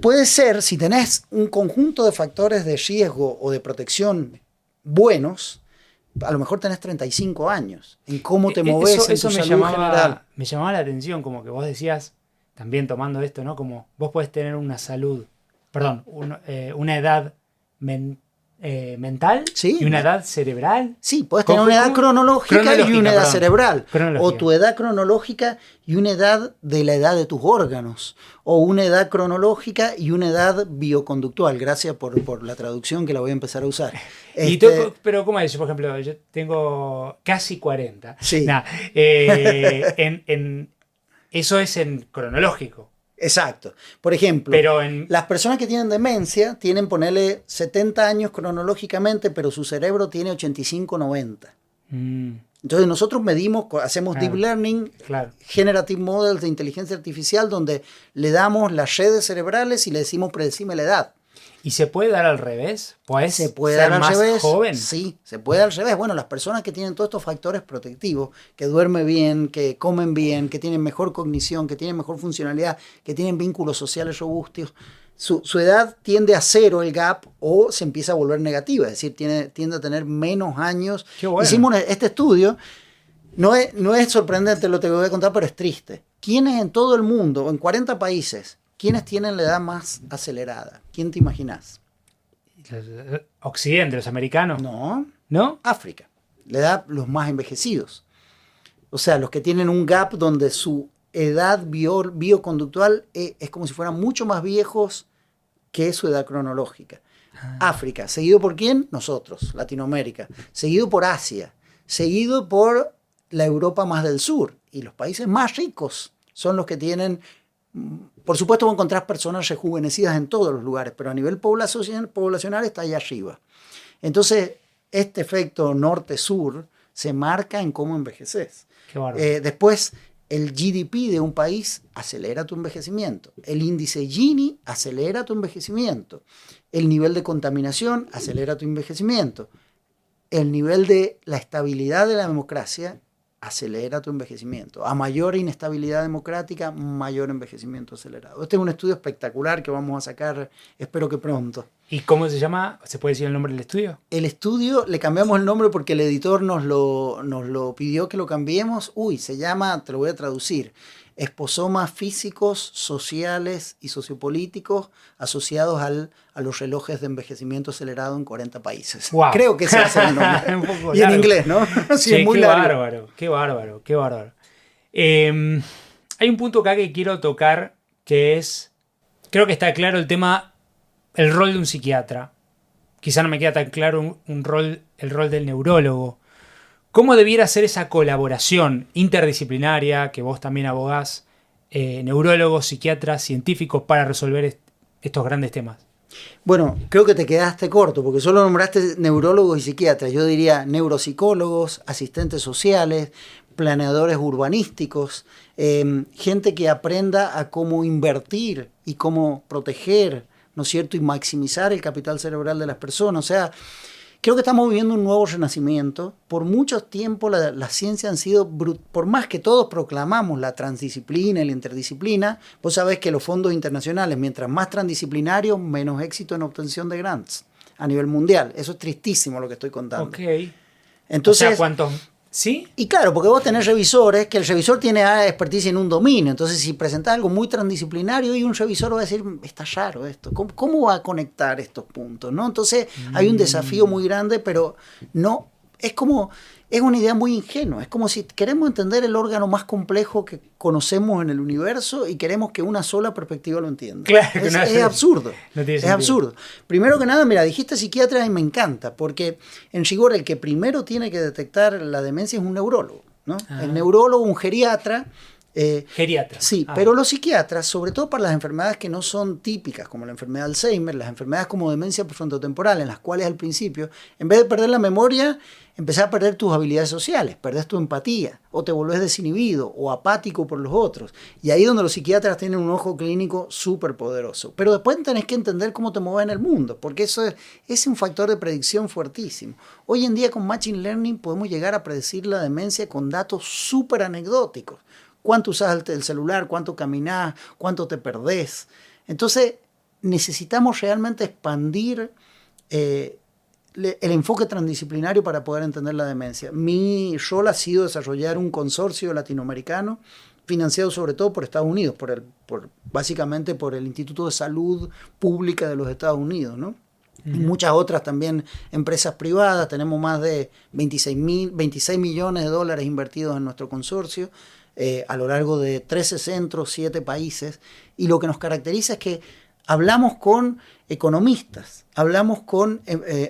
Puede ser, si tenés un conjunto de factores de riesgo o de protección buenos, a lo mejor tenés 35 años en cómo te movés en tu salud general. Me llamaba la atención, como que vos decías, también tomando esto, ¿no? Como vos podés tener una edad mental, ¿sí? Y una edad cerebral. Sí, puedes tener una edad cronológica y una edad cerebral. O tu edad cronológica y una edad de la edad de tus órganos. O una edad cronológica y una edad bioconductual. Gracias por la traducción que la voy a empezar a usar. Pero ¿cómo es? Por ejemplo, yo tengo casi 40. Sí. Eso es en cronológico. Exacto. Por ejemplo, las personas que tienen demencia tienen, ponerle 70 años cronológicamente, pero su cerebro tiene 85-90. Entonces nosotros medimos, hacemos Claro. deep learning, Claro. generative models de inteligencia artificial, donde le damos las redes cerebrales y le decimos predecime la edad. ¿Y se puede dar al revés? ¿Puedes Se puede ser dar al más revés. joven? Sí, se puede al revés. Bueno, las personas que tienen todos estos factores protectivos, que duermen bien, que comen bien, que tienen mejor cognición, que tienen mejor funcionalidad, que tienen vínculos sociales robustos, su edad tiende a cero el gap o se empieza a volver negativa, es decir, tiende a tener menos años. Qué bueno. Hicimos este estudio, no es sorprendente lo que te voy a contar, pero es triste. ¿Quiénes en todo el mundo, en 40 países, quiénes tienen la edad más acelerada? ¿Quién te imaginas? Occidente, los americanos. No, ¿No? África. Le da los más envejecidos. O sea, los que tienen un gap donde su edad bioconductual es como si fueran mucho más viejos que su edad cronológica. África, seguido por quién? Nosotros, Latinoamérica. Seguido por Asia. Seguido por la Europa más del sur. Y los países más ricos son los que tienen... Por supuesto, vos encontrás personas rejuvenecidas en todos los lugares, pero a nivel poblacional está allá arriba. Entonces, este efecto norte-sur se marca en cómo envejeces. Qué bárbaro. Después, el GDP de un país acelera tu envejecimiento. El índice Gini acelera tu envejecimiento. El nivel de contaminación acelera tu envejecimiento. El nivel de la estabilidad de la democracia acelera tu envejecimiento. A mayor inestabilidad democrática, mayor envejecimiento acelerado. Este es un estudio espectacular que vamos a sacar, espero que pronto. ¿Y cómo se llama? ¿Se puede decir el nombre del estudio? El estudio, le cambiamos el nombre porque el editor nos lo pidió que lo cambiemos. Se llama, te lo voy a traducir, Exposomas físicos, sociales y sociopolíticos asociados a los relojes de envejecimiento acelerado en 40 países. Wow. Creo que ese es el nombre. Un poco Y en largo. inglés, ¿no? Sí, Che, es muy qué largo. bárbaro, qué bárbaro, qué bárbaro. Hay un punto acá que quiero tocar que es, creo que está claro el tema, el rol de un psiquiatra. Quizá no me queda tan claro el rol del neurólogo. ¿Cómo debiera ser esa colaboración interdisciplinaria que vos también abogás, neurólogos, psiquiatras, científicos, para resolver estos grandes temas? Bueno, creo que te quedaste corto porque solo nombraste neurólogos y psiquiatras. Yo diría neuropsicólogos, asistentes sociales, planeadores urbanísticos, gente que aprenda a cómo invertir y cómo proteger, ¿no es cierto?, y maximizar el capital cerebral de las personas. O sea, creo que estamos viviendo un nuevo renacimiento. Por mucho tiempo la ciencia han sido, por más que todos proclamamos la transdisciplina y la interdisciplina, vos sabés que los fondos internacionales, mientras más transdisciplinarios, menos éxito en obtención de grants a nivel mundial. Eso es tristísimo lo que estoy contando. Ok. Entonces, O sea, ¿cuántos? ¿Sí? y claro, porque vos tenés revisores, que el revisor tiene experticia en un dominio. Entonces, si presentás algo muy transdisciplinario y un revisor va a decir, está raro esto, ¿cómo va a conectar estos puntos? ¿No? Entonces, hay un desafío muy grande, pero no, es una idea muy ingenua. Es como si queremos entender el órgano más complejo que conocemos en el universo y queremos que una sola perspectiva lo entienda. Claro, Es absurdo. No tiene Es sentido. absurdo. Primero que nada, mira, dijiste psiquiatra y me encanta, porque en rigor el que primero tiene que detectar la demencia es un neurólogo, ¿no? El neurólogo, un geriatra. Geriatra. Sí, pero los psiquiatras, sobre todo para las enfermedades que no son típicas, como la enfermedad de Alzheimer, las enfermedades como demencia frontotemporal, en las cuales al principio, en vez de perder la memoria, empezás a perder tus habilidades sociales, perdés tu empatía, o te volvés desinhibido o apático por los otros. Y ahí es donde los psiquiatras tienen un ojo clínico súper poderoso. Pero después tenés que entender cómo te mueves en el mundo, porque eso es un factor de predicción fuertísimo. Hoy en día con Machine Learning podemos llegar a predecir la demencia con datos súper anecdóticos. Cuánto usas el celular, cuánto caminás, cuánto te perdés. Entonces, necesitamos realmente expandir el enfoque transdisciplinario para poder entender la demencia. Mi rol ha sido desarrollar un consorcio latinoamericano financiado sobre todo por Estados Unidos, básicamente por el Instituto de Salud Pública de los Estados Unidos, ¿no? Y muchas otras también empresas privadas. Tenemos más de 26 millones de dólares invertidos en nuestro consorcio. A lo largo de 13 centros, 7 países, y lo que nos caracteriza es que hablamos con economistas, hablamos con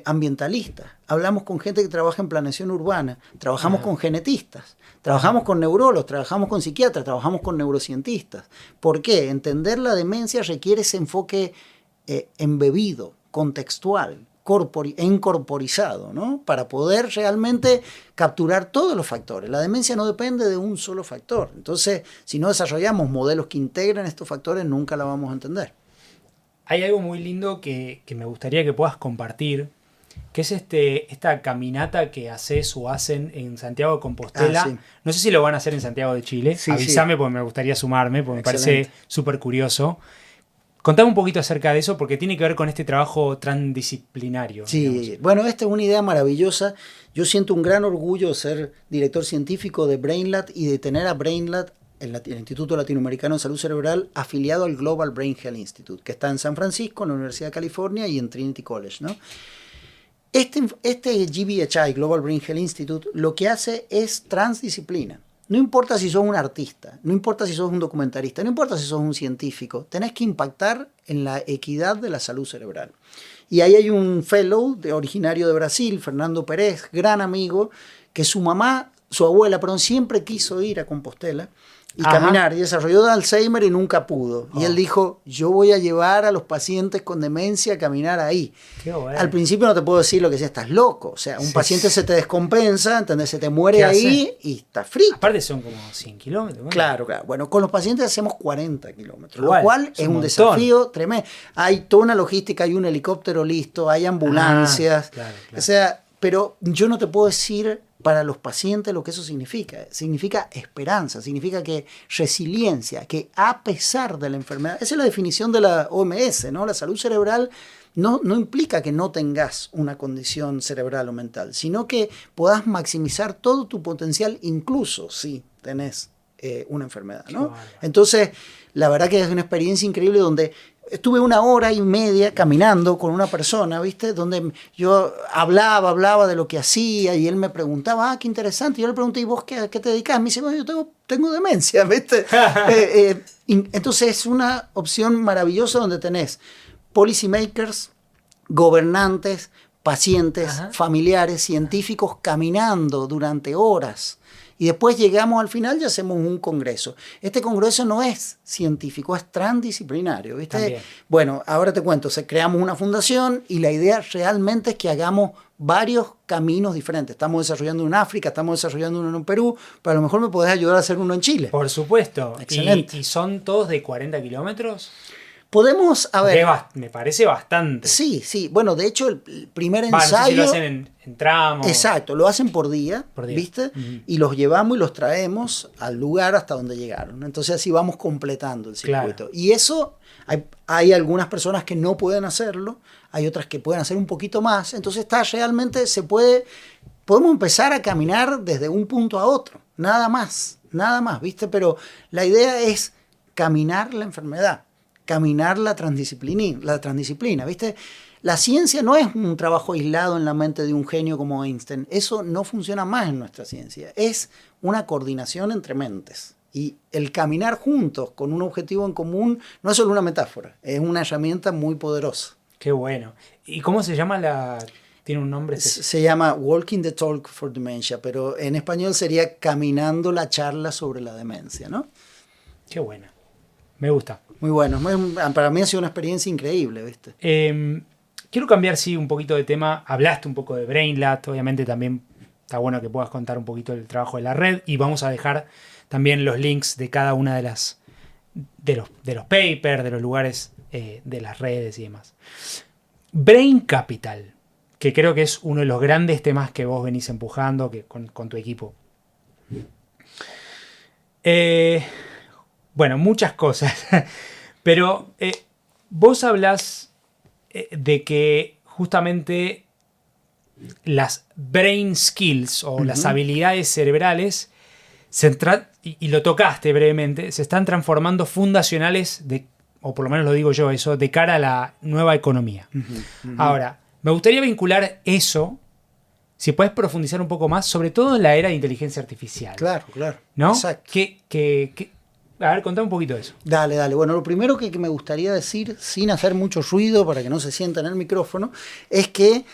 ambientalistas, hablamos con gente que trabaja en planeación urbana, trabajamos con genetistas, trabajamos con neurólogos, trabajamos con psiquiatras, trabajamos con neurocientistas. ¿Por qué? Entender la demencia requiere ese enfoque embebido, contextual, incorporizado, ¿no? Para poder realmente capturar todos los factores. La demencia no depende de un solo factor. Entonces, si no desarrollamos modelos que integren estos factores, nunca la vamos a entender. Hay algo muy lindo que me gustaría que puedas compartir, que es esta caminata que haces o hacen en Santiago de Compostela. Sí. No sé si lo van a hacer en Santiago de Chile. Sí, avísame porque me gustaría sumarme, porque Excelente. me parece súper curioso. Contame un poquito acerca de eso, porque tiene que ver con este trabajo transdisciplinario. Sí, digamos. bueno, esta es una idea maravillosa. Yo siento un gran orgullo de ser director científico de BrainLab y de tener a BrainLab, el Instituto Latinoamericano de Salud Cerebral, afiliado al Global Brain Health Institute, que está en San Francisco, en la Universidad de California y en Trinity College, ¿no? Este GBHI, Global Brain Health Institute, lo que hace es transdisciplina. No importa si sos un artista, no importa si sos un documentarista, no importa si sos un científico, tenés que impactar en la equidad de la salud cerebral. Y ahí hay un fellow originario de Brasil, Fernando Pérez, gran amigo, que su abuela, perdón, siempre quiso ir a Compostela y caminar, y desarrolló Alzheimer y nunca pudo. Y él dijo, yo voy a llevar a los pacientes con demencia a caminar ahí. Qué bueno. Al principio no te puedo decir lo que sea, estás loco. O sea, un paciente se te descompensa, ¿entendés? Se te muere ahí y está frito. Aparte son como 100 kilómetros. ¿no? Claro. Bueno, con los pacientes hacemos 40 kilómetros, Igual, lo cual es un montón. desafío tremendo. Hay toda una logística, hay un helicóptero listo, hay ambulancias. Claro. O sea, pero yo no te puedo decir para los pacientes lo que eso significa. Significa esperanza, significa que resiliencia, que a pesar de la enfermedad, esa es la definición de la OMS, ¿no? La salud cerebral no implica que no tengas una condición cerebral o mental, sino que puedas maximizar todo tu potencial, incluso si tenés una enfermedad, ¿no? Entonces, la verdad que es una experiencia increíble donde estuve 1 hora y media caminando con una persona, ¿viste? Donde yo hablaba de lo que hacía y él me preguntaba, qué interesante. Yo le pregunté, ¿y vos a qué te dedicas? Me dice, bueno, yo tengo demencia, ¿viste? Entonces es una opción maravillosa donde tenés policymakers, gobernantes, pacientes, familiares, científicos caminando durante horas. Y después llegamos al final y hacemos un congreso. Este congreso no es científico, es transdisciplinario, ¿viste? También. Bueno, ahora te cuento, creamos una fundación y la idea realmente es que hagamos varios caminos diferentes. Estamos desarrollando uno en África, estamos desarrollando uno en Perú, pero a lo mejor me podés ayudar a hacer uno en Chile. Por supuesto. Excelente. ¿Y son todos de 40 kilómetros? Podemos, a ver... Me parece bastante. Sí. Bueno, de hecho, el primer No sé ensayo... si lo hacen en tramos. Exacto, lo hacen por día, ¿viste? Uh-huh. Y los llevamos y los traemos al lugar hasta donde llegaron. Entonces así vamos completando el circuito. Claro. Y eso, hay algunas personas que no pueden hacerlo, hay otras que pueden hacer un poquito más. Entonces realmente podemos empezar a caminar desde un punto a otro, nada más, ¿viste? Pero la idea es caminar la enfermedad, caminar la transdisciplina, ¿viste? La ciencia no es un trabajo aislado en la mente de un genio como Einstein. Eso no funciona más en nuestra ciencia. Es una coordinación entre mentes. Y el caminar juntos con un objetivo en común no es solo una metáfora, es una herramienta muy poderosa. Qué bueno. ¿Y cómo se llama ¿Tiene un nombre? Se llama Walking the Talk for Dementia, pero en español sería Caminando la charla sobre la demencia, ¿no? Qué buena. Me gusta. Muy bueno. Para mí ha sido una experiencia increíble, ¿viste? Quiero cambiar, sí, un poquito de tema. Hablaste un poco de BrainLab. Obviamente también está bueno que puedas contar un poquito del trabajo de la red. Y vamos a dejar también los links de cada una de los papers, de los lugares, de las redes y demás. Brain Capital, que creo que es uno de los grandes temas que vos venís empujando con tu equipo. Bueno, muchas cosas. Pero vos hablás de que justamente las brain skills o las habilidades cerebrales, y lo tocaste brevemente, se están transformando fundacionales, o por lo menos lo digo yo eso, de cara a la nueva economía. Ahora, me gustaría vincular eso, si puedes profundizar un poco más, sobre todo en la era de inteligencia artificial. Claro. ¿No? Exacto. A ver, contá un poquito de eso. Dale. Bueno, lo primero que me gustaría decir, sin hacer mucho ruido para que no se sienta en el micrófono, es que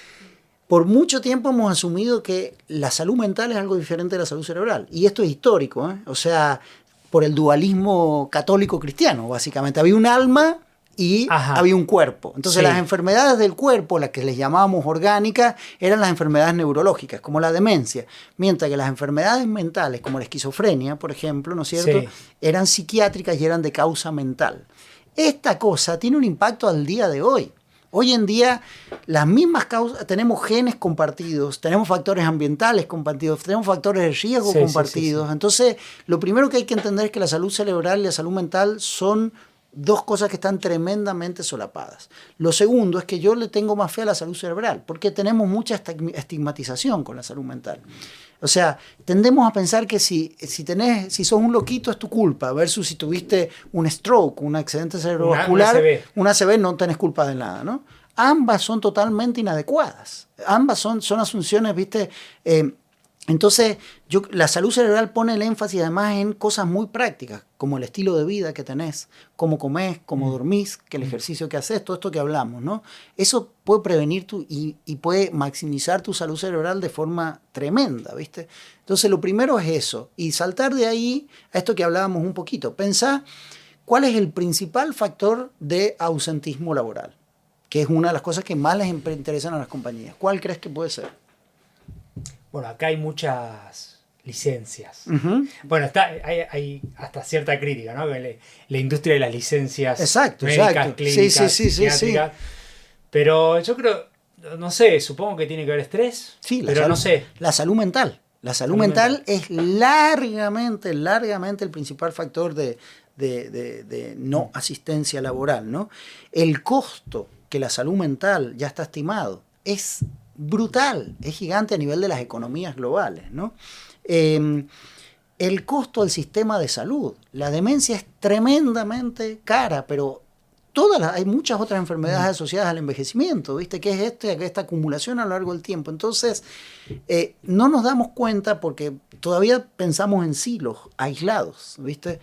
por mucho tiempo hemos asumido que la salud mental es algo diferente de la salud cerebral. Y esto es histórico, ¿eh? O sea, por el dualismo católico-cristiano, básicamente. Había un alma y Ajá. había un cuerpo. Entonces Sí. las enfermedades del cuerpo, las que les llamábamos orgánicas, eran las enfermedades neurológicas, como la demencia. Mientras que las enfermedades mentales, como la esquizofrenia, por ejemplo, ¿no es cierto?, Sí. eran psiquiátricas y eran de causa mental. Esta cosa tiene un impacto al día de hoy. Hoy en día las mismas causas, tenemos genes compartidos, tenemos factores ambientales compartidos, tenemos factores de riesgo Sí, compartidos. sí. Entonces, lo primero que hay que entender es que la salud cerebral y la salud mental son dos cosas que están tremendamente solapadas. Lo segundo es que yo le tengo más fe a la salud cerebral, porque tenemos mucha estigmatización con la salud mental. O sea, tendemos a pensar que si sos un loquito es tu culpa, versus si tuviste un stroke, un accidente cerebrovascular, una ACV, no tenés culpa de nada, ¿no? Ambas son totalmente inadecuadas. Ambas son asunciones, ¿viste? Entonces, la salud cerebral pone el énfasis además en cosas muy prácticas, como el estilo de vida que tenés, cómo comés, cómo dormís, que el ejercicio que haces, todo esto que hablamos, ¿no? Eso puede prevenir y puede maximizar tu salud cerebral de forma tremenda, ¿viste? Entonces, lo primero es eso, y saltar de ahí a esto que hablábamos un poquito. Pensá cuál es el principal factor de ausentismo laboral, que es una de las cosas que más les interesan a las compañías. ¿Cuál crees que puede ser? Bueno, acá hay muchas licencias. Uh-huh. Bueno, hay hasta cierta crítica, ¿no? La industria de las licencias exacto, médicas, exacto. clínicas, Sí. psiquiátricas. Pero yo creo, no sé, supongo que tiene que ver estrés, sí, pero no sé. La salud mental. La salud mental es largamente el principal factor de no asistencia laboral, ¿no? El costo que la salud mental ya está estimado es brutal, es gigante a nivel de las economías globales, ¿no? El costo del sistema de salud, la demencia es tremendamente cara, pero hay muchas otras enfermedades asociadas al envejecimiento, ¿viste? Que es esta acumulación a lo largo del tiempo. Entonces, no nos damos cuenta porque todavía pensamos en silos aislados, ¿viste?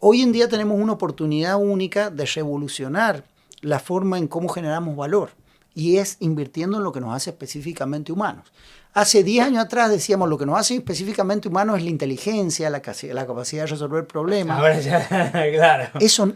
Hoy en día tenemos una oportunidad única de revolucionar la forma en cómo generamos valor, y es invirtiendo en lo que nos hace específicamente humanos. Hace 10 años atrás decíamos lo que nos hace específicamente humanos es la inteligencia, la capacidad de resolver problemas. Ahora ya, claro. Eso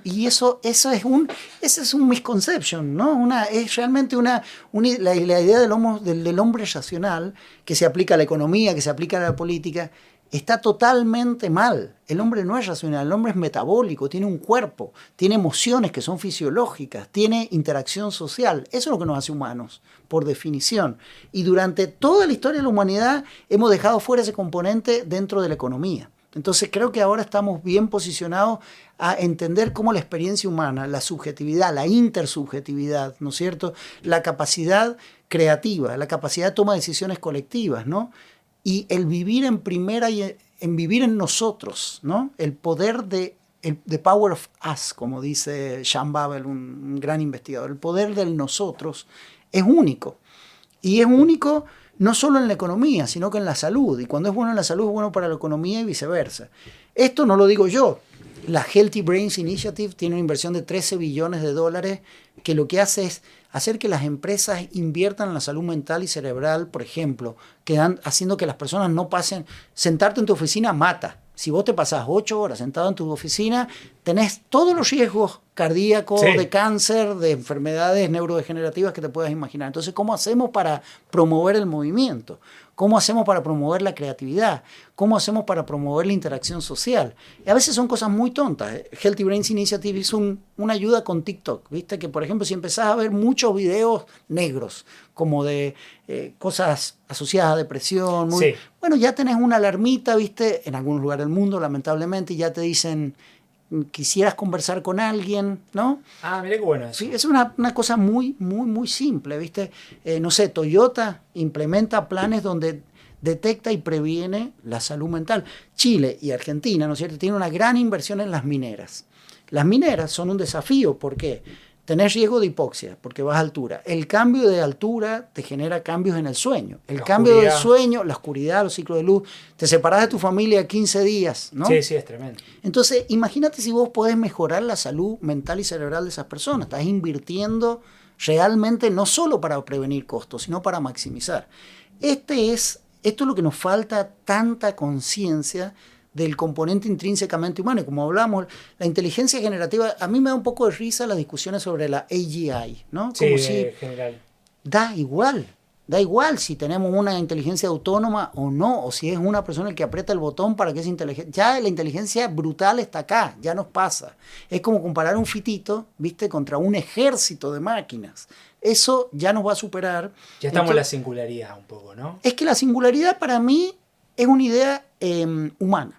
es un misconception, ¿no? Es realmente la idea del hombre racional que se aplica a la economía, que se aplica a la política, está totalmente mal. El hombre no es racional, el hombre es metabólico, tiene un cuerpo, tiene emociones que son fisiológicas, tiene interacción social. Eso es lo que nos hace humanos, por definición. Y durante toda la historia de la humanidad hemos dejado fuera ese componente dentro de la economía. Entonces creo que ahora estamos bien posicionados a entender cómo la experiencia humana, la subjetividad, la intersubjetividad, ¿no es cierto?, la capacidad creativa, la capacidad de toma de decisiones colectivas, ¿no?, y el vivir en primera y en vivir en nosotros, ¿no? El poder the power of us, como dice Jean Babel, un gran investigador. El poder del nosotros es único. Y es único no solo en la economía, sino que en la salud. Y cuando es bueno en la salud, es bueno para la economía y viceversa. Esto no lo digo yo. La Healthy Brains Initiative tiene una inversión de $13 billones que lo que hace es hacer que las empresas inviertan en la salud mental y cerebral, por ejemplo, haciendo que las personas no pasen. Sentarte en tu oficina mata. Si vos te pasás 8 horas sentado en tu oficina, tenés todos los riesgos cardíacos, sí, de cáncer, de enfermedades neurodegenerativas que te puedas imaginar. Entonces, ¿cómo hacemos para promover el movimiento? ¿Cómo hacemos para promover la creatividad? ¿Cómo hacemos para promover la interacción social? Y a veces son cosas muy tontas. Healthy Brains Initiative hizo una ayuda con TikTok, ¿viste? Que, por ejemplo, si empezás a ver muchos videos negros, como de cosas asociadas a depresión, sí, bueno, ya tenés una alarmita, ¿viste? En algún lugar del mundo, lamentablemente, y ya te dicen, quisieras conversar con alguien, ¿no? Ah, mira qué bueno eso. Sí, es una cosa muy, muy, muy simple, ¿viste? No sé, Toyota implementa planes donde detecta y previene la salud mental. Chile y Argentina, ¿no es cierto?, tienen una gran inversión en las mineras. Las mineras son un desafío, ¿por qué? Tenés riesgo de hipoxia, porque vas a altura. El cambio de altura te genera cambios en el sueño. El cambio del sueño, la oscuridad, los ciclos de luz, te separás de tu familia 15 días, ¿no? Sí, sí, es tremendo. Entonces, imagínate si vos podés mejorar la salud mental y cerebral de esas personas. Estás invirtiendo realmente no solo para prevenir costos, sino para maximizar. Esto es lo que nos falta, tanta conciencia del componente intrínsecamente humano. Y como hablamos, la inteligencia generativa, a mí me da un poco de risa las discusiones sobre la AGI, ¿no? Como si general. da igual si tenemos una inteligencia autónoma o no, o si es una persona el que aprieta el botón para que esa inteligencia... Ya la inteligencia brutal está acá, ya nos pasa. Es como comparar un fitito, ¿viste?, contra un ejército de máquinas. Eso ya nos va a superar. Ya estamos en la singularidad un poco, ¿no? Es que la singularidad para mí es una idea humana.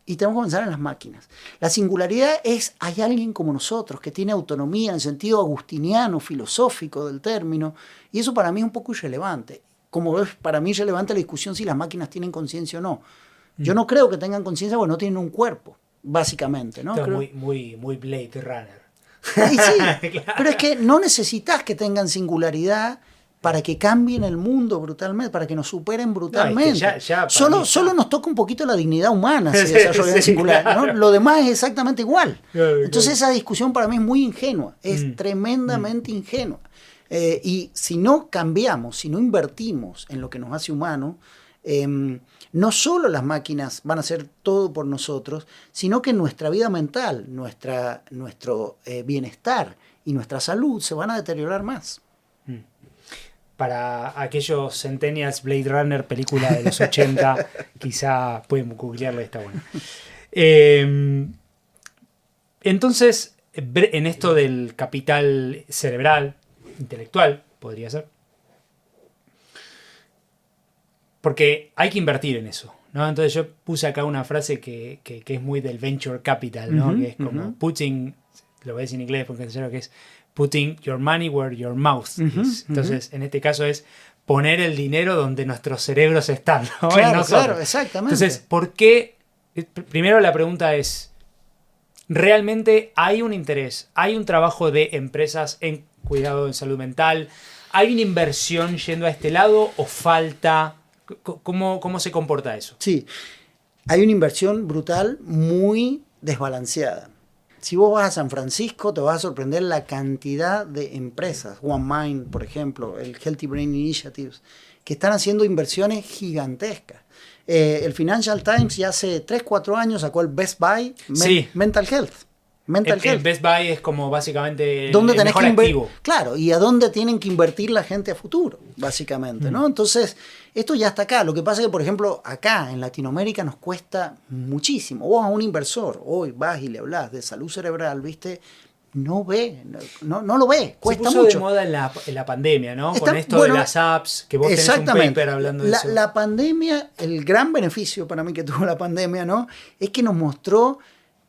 Y tenemos que pensar en las máquinas. La singularidad es, hay alguien como nosotros que tiene autonomía en el sentido agustiniano, filosófico del término, y eso para mí es un poco irrelevante. Como es para mí irrelevante la discusión si las máquinas tienen conciencia o no. Yo no creo que tengan conciencia porque no tienen un cuerpo, básicamente, ¿no? Esto es muy Blade Runner. Y sí, claro. Pero es que no necesitas que tengan singularidad para que cambien el mundo brutalmente, para que nos superen brutalmente. No, es que solo nos toca un poquito la dignidad humana si desarrollan singular, ¿no? Lo demás es exactamente igual. Entonces esa discusión para mí es muy ingenua, es tremendamente ingenua. Y si no cambiamos, si no invertimos en lo que nos hace humanos, no solo las máquinas van a hacer todo por nosotros, sino que nuestra vida mental, nuestro bienestar y nuestra salud se van a deteriorar más. Para aquellos centennials, Blade Runner, película de los 80, quizá pueden googlearla, está buena. Entonces, en esto del capital cerebral, intelectual, podría ser. Porque hay que invertir en eso, ¿no? Entonces yo puse acá una frase que es muy del venture capital, ¿no? Que es como putting, lo voy a decir en inglés porque en que es putting your money where your mouth is. Entonces, en este caso es poner el dinero donde nuestros cerebros están, ¿no? Claro, exactamente. Entonces, ¿por qué? Primero la pregunta es, ¿realmente hay un interés? ¿Hay un trabajo de empresas en cuidado en salud mental? ¿Hay una inversión yendo a este lado o falta? ¿Cómo se comporta eso? Sí, hay una inversión brutal muy desbalanceada. Si vos vas a San Francisco, te vas a sorprender la cantidad de empresas, OneMind, por ejemplo, el Healthy Brain Initiatives, que están haciendo inversiones gigantescas. El Financial Times ya hace 3-4 años sacó el Best Buy Mental Health. El Best Buy es como básicamente el mejor activo. Claro, y a dónde tienen que invertir la gente a futuro, básicamente, ¿no? Entonces, esto ya está acá. Lo que pasa es que, por ejemplo, acá en Latinoamérica nos cuesta muchísimo. Vos a un inversor hoy vas y le hablas de salud cerebral, ¿viste? No lo ve, cuesta mucho. Se puso mucho. de moda en la pandemia, ¿no? Con esto de las apps, que vos tenés un paper hablando de eso. La pandemia, el gran beneficio para mí que tuvo la pandemia, ¿no? Es que nos mostró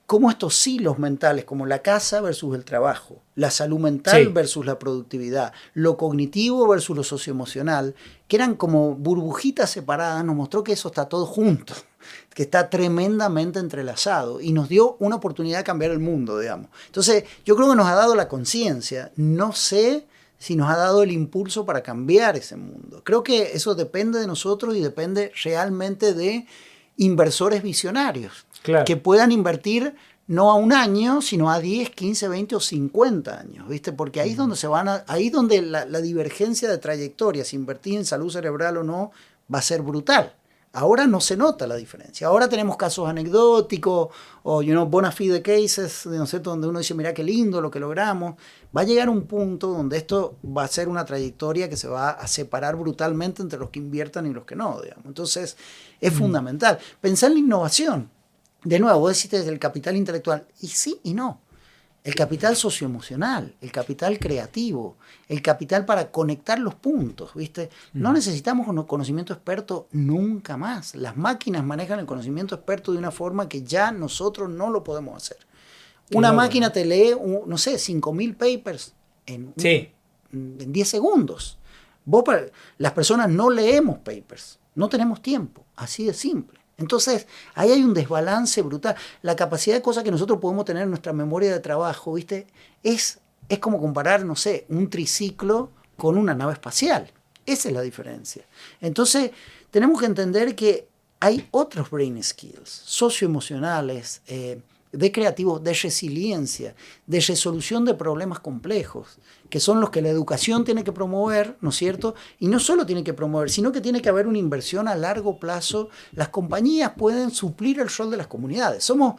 cómo estos silos mentales, como la casa versus el trabajo, la salud mental versus la productividad, lo cognitivo versus lo socioemocional, que eran como burbujitas separadas, nos mostró que eso está todo junto, que está tremendamente entrelazado y nos dio una oportunidad de cambiar el mundo, digamos. Entonces, yo creo que nos ha dado la conciencia, no sé si nos ha dado el impulso para cambiar ese mundo. Creo que eso depende de nosotros y depende realmente de inversores visionarios. Claro. Que puedan invertir no a un año, sino a 10, 15, 20 o 50 años, ¿viste? Porque ahí es donde ahí donde la divergencia de trayectoria, si invertir en salud cerebral o no, va a ser brutal. Ahora no se nota la diferencia. Ahora tenemos casos anecdóticos o bona fide cases, ¿no es cierto?, donde uno dice, mira qué lindo lo que logramos. Va a llegar un punto donde esto va a ser una trayectoria que se va a separar brutalmente entre los que inviertan y los que no, digamos. Entonces, es fundamental. Pensar en la innovación. De nuevo, vos decís desde el capital intelectual, y sí y no. El capital socioemocional, el capital creativo, el capital para conectar los puntos, ¿viste? No necesitamos un conocimiento experto nunca más. Las máquinas manejan el conocimiento experto de una forma que ya nosotros no lo podemos hacer. Una máquina te lee, 5.000 papers en 10 segundos. Las personas no leemos papers, no tenemos tiempo, así de simple. Entonces, ahí hay un desbalance brutal. La capacidad de cosas que nosotros podemos tener en nuestra memoria de trabajo, ¿viste? Es como comparar, un triciclo con una nave espacial. Esa es la diferencia. Entonces, tenemos que entender que hay otros brain skills, socioemocionales, de creativo, de resiliencia, de resolución de problemas complejos, que son los que la educación tiene que promover, ¿no es cierto? Y no solo tiene que promover, sino que tiene que haber una inversión a largo plazo. Las compañías pueden suplir el rol de las comunidades. Somos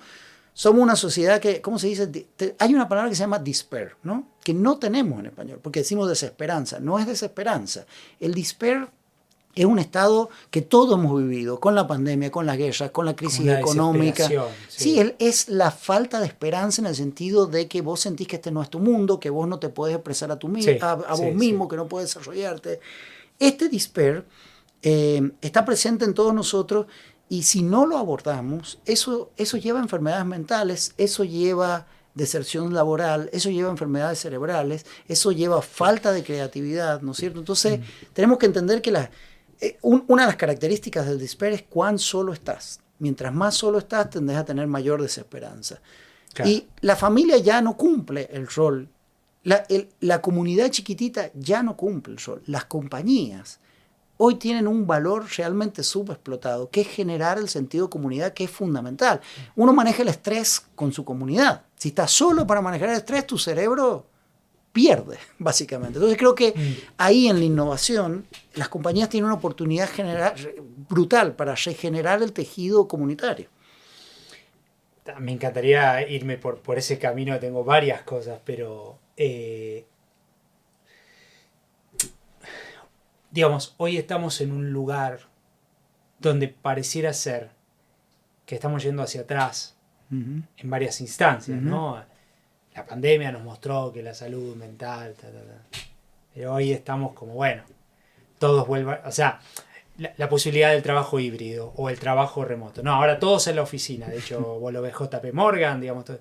una sociedad que, ¿cómo se dice? Hay una palabra que se llama despair, ¿no? Que no tenemos en español, porque decimos desesperanza. No es desesperanza. El despair es un estado que todos hemos vivido, con la pandemia, con las guerras, con la crisis económica. Sí, es la falta de esperanza en el sentido de que vos sentís que este no es tu mundo, que vos no te podés expresar a vos mismo, que no puedes desarrollarte. Este despair está presente en todos nosotros, y si no lo abordamos, eso lleva a enfermedades mentales, eso lleva deserción laboral, eso lleva a enfermedades cerebrales, eso lleva a falta de creatividad, ¿no es cierto? Entonces, tenemos que entender que una de las características del despair es cuán solo estás. Mientras más solo estás, tendés a tener mayor desesperanza. Claro. Y la familia ya no cumple el rol. La comunidad chiquitita ya no cumple el rol. Las compañías hoy tienen un valor realmente subexplotado, que es generar el sentido de comunidad, que es fundamental. Uno maneja el estrés con su comunidad. Si estás solo para manejar el estrés, tu cerebro pierde, básicamente. Entonces creo que ahí en la innovación, las compañías tienen una oportunidad brutal para regenerar el tejido comunitario. Me encantaría irme por ese camino, tengo varias cosas, pero digamos, hoy estamos en un lugar donde pareciera ser que estamos yendo hacia atrás en varias instancias, ¿no? La pandemia nos mostró que la salud mental, pero hoy estamos como, bueno, todos vuelvan, o sea, la posibilidad del trabajo híbrido o el trabajo remoto. No, ahora todos en la oficina, de hecho, vos lo ves JP Morgan, digamos, todo.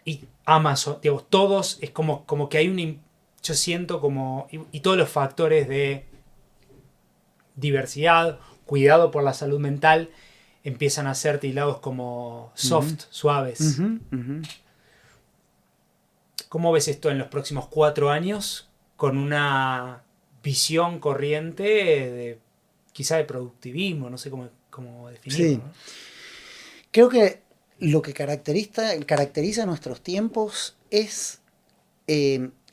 Y Amazon, digamos, todos, es como que hay yo siento como, y todos los factores de diversidad, cuidado por la salud mental, empiezan a ser tildados como soft, suaves. ¿Cómo ves esto en los próximos 4 años con una visión corriente quizá de productivismo? No sé cómo definirlo. Sí. ¿No? Creo que lo que caracteriza nuestros tiempos es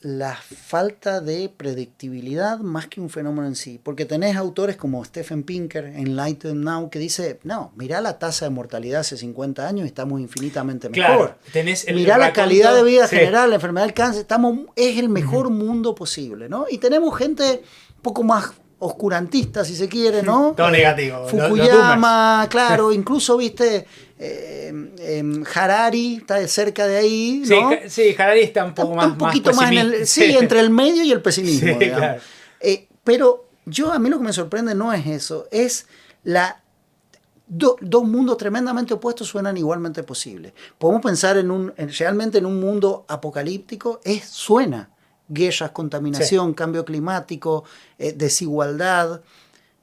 la falta de predictibilidad más que un fenómeno en sí. Porque tenés autores como Steven Pinker en Enlightened Now que dice, no, mirá la tasa de mortalidad hace 50 años y estamos infinitamente mejor. Claro, mirá la calidad de vida general, la enfermedad del cáncer, es el mejor mundo posible, ¿no? Y tenemos gente un poco más oscurantista, si se quiere, ¿no? Todo negativo. Fukuyama, claro, incluso, viste, Harari está cerca de ahí, ¿no? Sí, Harari está un poquito más entre el medio y el pesimismo, sí, claro. Pero a mí lo que me sorprende no es eso, es dos mundos tremendamente opuestos suenan igualmente posibles. Podemos pensar realmente en un mundo apocalíptico, suena guerras, contaminación, cambio climático, desigualdad,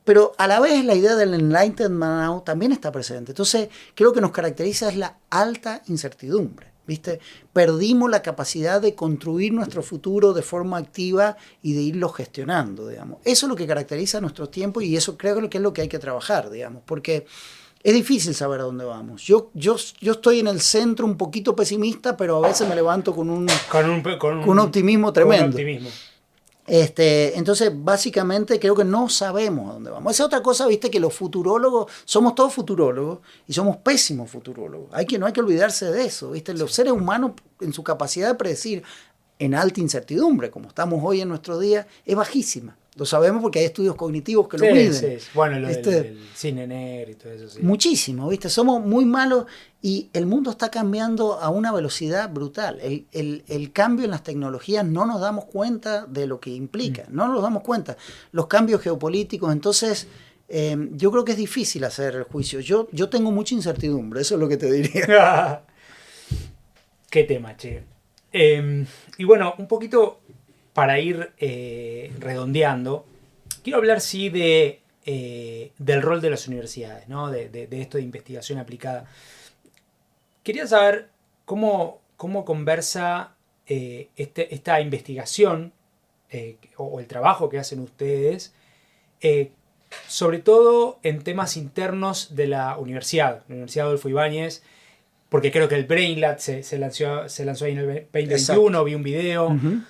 pero a la vez la idea del Enlightened Now también está presente. Entonces, creo que nos caracteriza es la alta incertidumbre, ¿viste? Perdimos la capacidad de construir nuestro futuro de forma activa y de irlo gestionando, digamos. Eso es lo que caracteriza nuestro tiempo y eso creo que es lo que hay que trabajar, digamos, porque es difícil saber a dónde vamos. Yo estoy en el centro un poquito pesimista, pero a veces me levanto con un optimismo tremendo. Con optimismo. Entonces, básicamente, creo que no sabemos a dónde vamos. Esa otra cosa, viste, que los futurólogos, somos todos futurólogos y somos pésimos futurólogos. No hay que olvidarse de eso, viste. Los seres humanos, en su capacidad de predecir en alta incertidumbre, como estamos hoy en nuestro día, es bajísima. Lo sabemos porque hay estudios cognitivos que lo miden. Sí. Bueno, lo del cine negro y todo eso. Sí. Muchísimo, ¿viste? Somos muy malos y el mundo está cambiando a una velocidad brutal. El cambio en las tecnologías no nos damos cuenta de lo que implica. No nos damos cuenta. Los cambios geopolíticos, entonces yo creo que es difícil hacer el juicio. Yo tengo mucha incertidumbre, eso es lo que te diría. Qué tema, che. Y bueno, un poquito para ir redondeando, quiero hablar del rol de las universidades, ¿no? de esto de investigación aplicada. Quería saber cómo conversa esta investigación o el trabajo que hacen ustedes, sobre todo en temas internos de la Universidad Adolfo Ibáñez, porque creo que el BrainLab se lanzó ahí en el 2021, Exacto. vi un video. Ujú.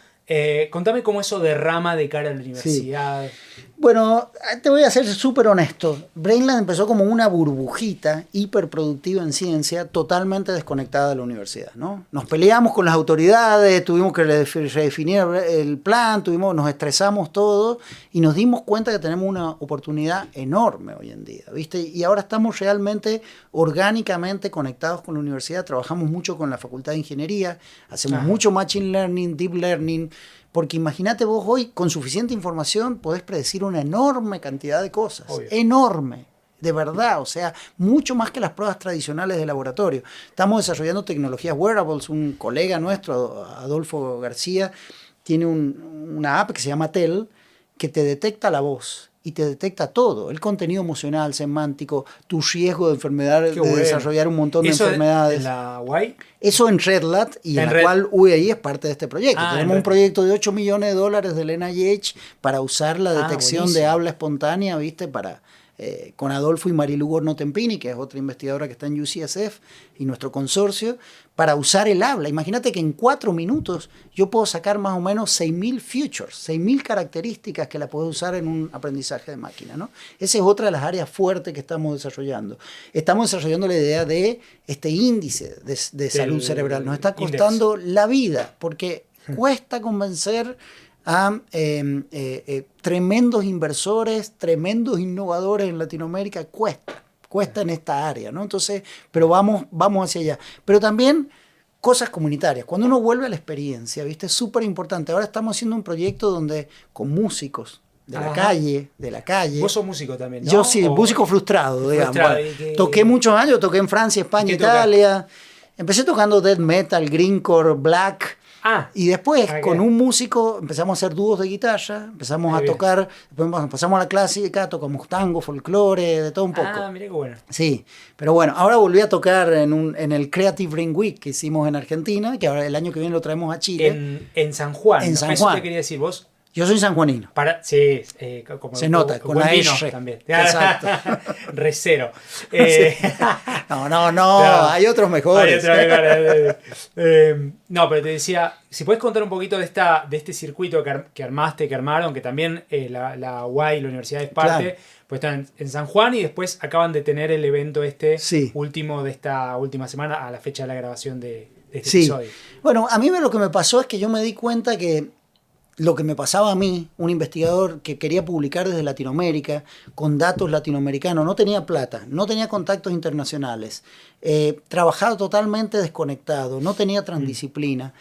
Contame cómo eso derrama de cara a la universidad. Bueno, te voy a ser súper honesto. Brainland empezó como una burbujita hiperproductiva en ciencia, totalmente desconectada de la universidad, ¿no? Nos peleamos con las autoridades, tuvimos que redefinir el plan, nos estresamos todos y nos dimos cuenta que tenemos una oportunidad enorme hoy en día, ¿viste? Y ahora estamos realmente orgánicamente conectados con la universidad, trabajamos mucho con la Facultad de Ingeniería, hacemos mucho Machine Learning, Deep Learning. Porque imagínate vos hoy, con suficiente información, podés predecir una enorme cantidad de cosas. Obvio. Enorme, de verdad. O sea, mucho más que las pruebas tradicionales de laboratorio. Estamos desarrollando tecnologías wearables. Un colega nuestro, Adolfo García, tiene una app que se llama TEL, que te detecta la voz y te detecta todo. El contenido emocional, semántico, tu riesgo de enfermedad, de desarrollar un montón de enfermedades. ¿En la UAI? Eso en RedLat, y en la cual UAI es parte de este proyecto. Tenemos un proyecto de $8 millones del NIH para usar la detección de habla espontánea, ¿viste? Con Adolfo y Marilu Gorno-Tempini, que es otra investigadora que está en UCSF, y nuestro consorcio, para usar el habla. Imagínate que en 4 minutos yo puedo sacar más o menos 6.000 features, 6.000 características que la puedo usar en un aprendizaje de máquina, ¿no? Esa es otra de las áreas fuertes que estamos desarrollando. Estamos desarrollando la idea de este índice de salud cerebral. Nos está costando la vida, porque cuesta convencer a tremendos inversores, tremendos innovadores en Latinoamérica. Cuesta en esta área, ¿no? Entonces, pero vamos hacia allá. Pero también cosas comunitarias. Cuando uno vuelve a la experiencia, ¿viste? Es súper importante. Ahora estamos haciendo un proyecto donde con músicos de la calle. Vos sos músico también, ¿no? Yo sí, músico frustrado, digamos. Toqué muchos años, toqué en Francia, España, Italia. Empecé tocando death metal, greencore, black. Y después con un músico empezamos a hacer dúos de guitarra, empezamos a tocar, después pasamos a la clásica, tocamos tango, folclore, de todo un poco. Mirá qué bueno. Sí, pero bueno, ahora volví a tocar en el Creative Brain Week que hicimos en Argentina, que ahora el año que viene lo traemos a Chile. En San Juan. En San Eso Juan. te quería decir, vos. Yo soy sanjuanino. Sí, se nota, con la vino R. también. Exacto. Recero. No, hay otros mejores. No, pero te decía, si puedes contar un poquito de este circuito que armaron, que también la UAI, la universidad es parte, claro. Pues están en San Juan y después acaban de tener el evento último de esta última semana a la fecha de la grabación de este episodio. Bueno, a mí lo que me pasó es que yo me di cuenta que lo que me pasaba a mí, un investigador que quería publicar desde Latinoamérica, con datos latinoamericanos, no tenía plata, no tenía contactos internacionales, trabajaba totalmente desconectado, no tenía transdisciplina.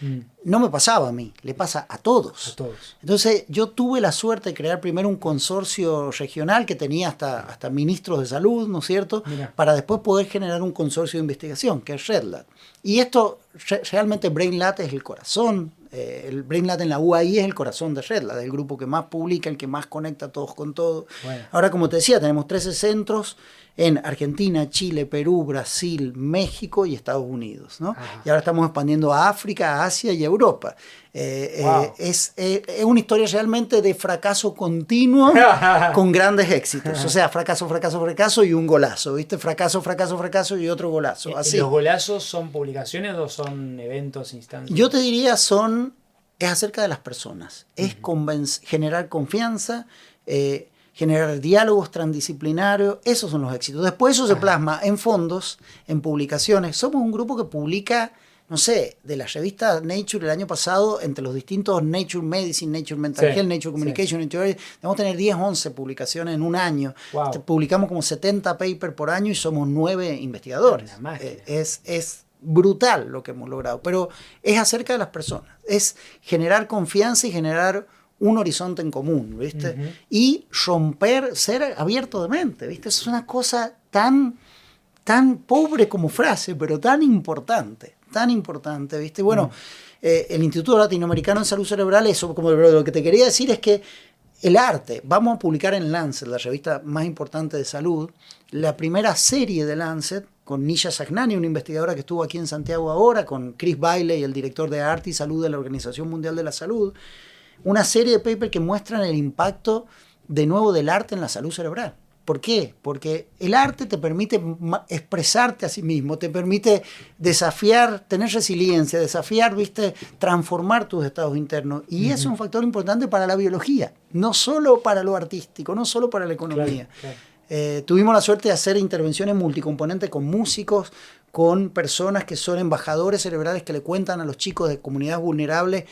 No me pasaba a mí, le pasa a todos. Entonces yo tuve la suerte de crear primero un consorcio regional que tenía hasta ministros de salud, ¿no es cierto? Mira. Para después poder generar un consorcio de investigación, que es RedLat. Y esto, realmente BrainLat es el corazón. El BrainLat en la UAI es el corazón de RedLat, el grupo que más publica, el que más conecta a todos con todo. Bueno. Ahora, como te decía, tenemos 13 centros en Argentina, Chile, Perú, Brasil, México y Estados Unidos, ¿no? Y ahora estamos expandiendo a África, a Asia y a Europa. Wow. Es una historia realmente de fracaso continuo con grandes éxitos. O sea, fracaso y un golazo, ¿viste? Fracaso y otro golazo. Así. ¿Los golazos son publicaciones o son eventos, instancias? Yo te diría es acerca de las personas. Es generar confianza, generar diálogos transdisciplinarios. Esos son los éxitos. Después eso se plasma en fondos, en publicaciones. Somos un grupo que publica, no sé, de la revista Nature el año pasado, entre los distintos Nature Medicine, Nature Mental Health, Nature Communication, debemos tener 10, 11 publicaciones en un año. Wow. Publicamos como 70 papers por año y somos 9 investigadores. Es brutal lo que hemos logrado, pero es acerca de las personas. Es generar confianza y generar un horizonte en común, ¿viste? Y ser abierto de mente, ¿viste? Es una cosa tan pobre como frase, pero tan importante, ¿viste? Bueno, el Instituto Latinoamericano en Salud Cerebral, eso, como lo que te quería decir es que el arte, vamos a publicar en Lancet, la revista más importante de salud, la primera serie de Lancet, con Nisha Sagnani, una investigadora que estuvo aquí en Santiago ahora, con Chris Bailey, el director de Arte y Salud de la Organización Mundial de la Salud, una serie de papers que muestran el impacto, de nuevo, del arte en la salud cerebral. ¿Por qué? Porque el arte te permite expresarte a sí mismo, te permite desafiar, tener resiliencia, desafiar, ¿viste? Transformar tus estados internos. Y eso es un factor importante para la biología, no solo para lo artístico, no solo para la economía. Claro. Tuvimos la suerte de hacer intervenciones multicomponentes con músicos, con personas que son embajadores cerebrales que le cuentan a los chicos de comunidades vulnerables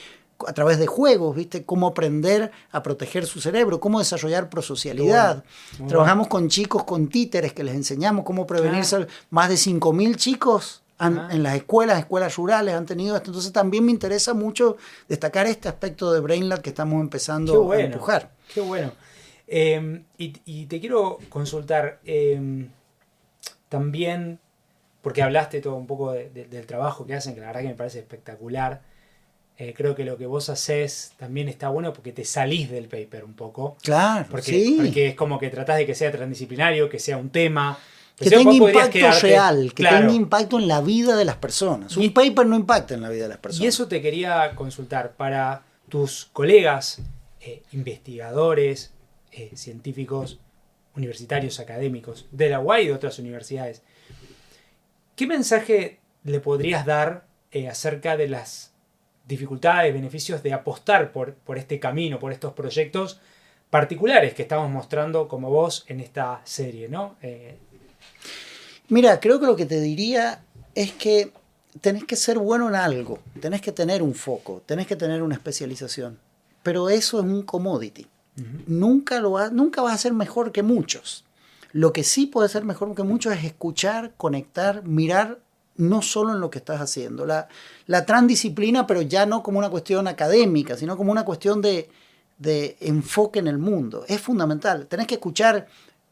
a través de juegos, ¿viste? Cómo aprender a proteger su cerebro, cómo desarrollar prosocialidad. Bueno. Trabajamos con chicos con títeres que les enseñamos cómo prevenirse. Más de 5.000 chicos en las escuelas rurales han tenido esto. Entonces también me interesa mucho destacar este aspecto de BrainLab que estamos empezando a empujar. Qué bueno. Y te quiero consultar también, porque hablaste todo un poco del trabajo que hacen, que la verdad que me parece espectacular. Creo que lo que vos hacés también está bueno porque te salís del paper un poco. Claro, porque es como que tratás de que sea transdisciplinario, que sea un tema. Que tenga impacto real, que tenga impacto en la vida de las personas. Un paper no impacta en la vida de las personas. Y eso te quería consultar para tus colegas, investigadores, científicos, universitarios, académicos, de la UAI y de otras universidades. ¿Qué mensaje le podrías dar acerca de las dificultades, beneficios de apostar por este camino, por estos proyectos particulares que estamos mostrando como vos en esta serie, ¿no? Mira, creo que lo que te diría es que tenés que ser bueno en algo, tenés que tener un foco, tenés que tener una especialización, pero eso es un commodity. Nunca vas a ser mejor que muchos. Lo que sí puede ser mejor que muchos es escuchar, conectar, mirar no solo en lo que estás haciendo. La transdisciplina, pero ya no como una cuestión académica, sino como una cuestión de enfoque en el mundo. Es fundamental. Tenés que escuchar,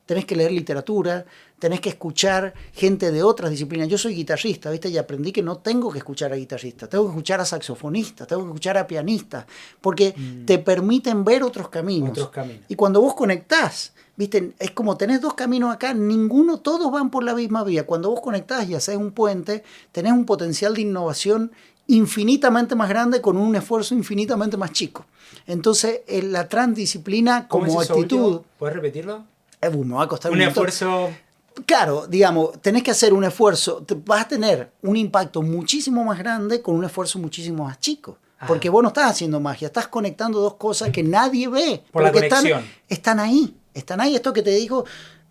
tenés que leer literatura, tenés que escuchar gente de otras disciplinas. Yo soy guitarrista, ¿viste? Y aprendí que no tengo que escuchar a guitarristas, tengo que escuchar a saxofonistas, tengo que escuchar a pianistas, porque te permiten ver otros caminos. Y cuando vos conectás, ¿viste? Es como tenés dos caminos acá, todos van por la misma vía. Cuando vos conectás y haces un puente, tenés un potencial de innovación infinitamente más grande con un esfuerzo infinitamente más chico. Entonces, la transdisciplina como actitud... ¿Puedes repetirlo? Me va a costar un esfuerzo... Claro, digamos, tenés que hacer un esfuerzo, vas a tener un impacto muchísimo más grande con un esfuerzo muchísimo más chico. Porque vos no estás haciendo magia, estás conectando dos cosas que nadie ve. Por la conexión. Están ahí. Esto que te digo,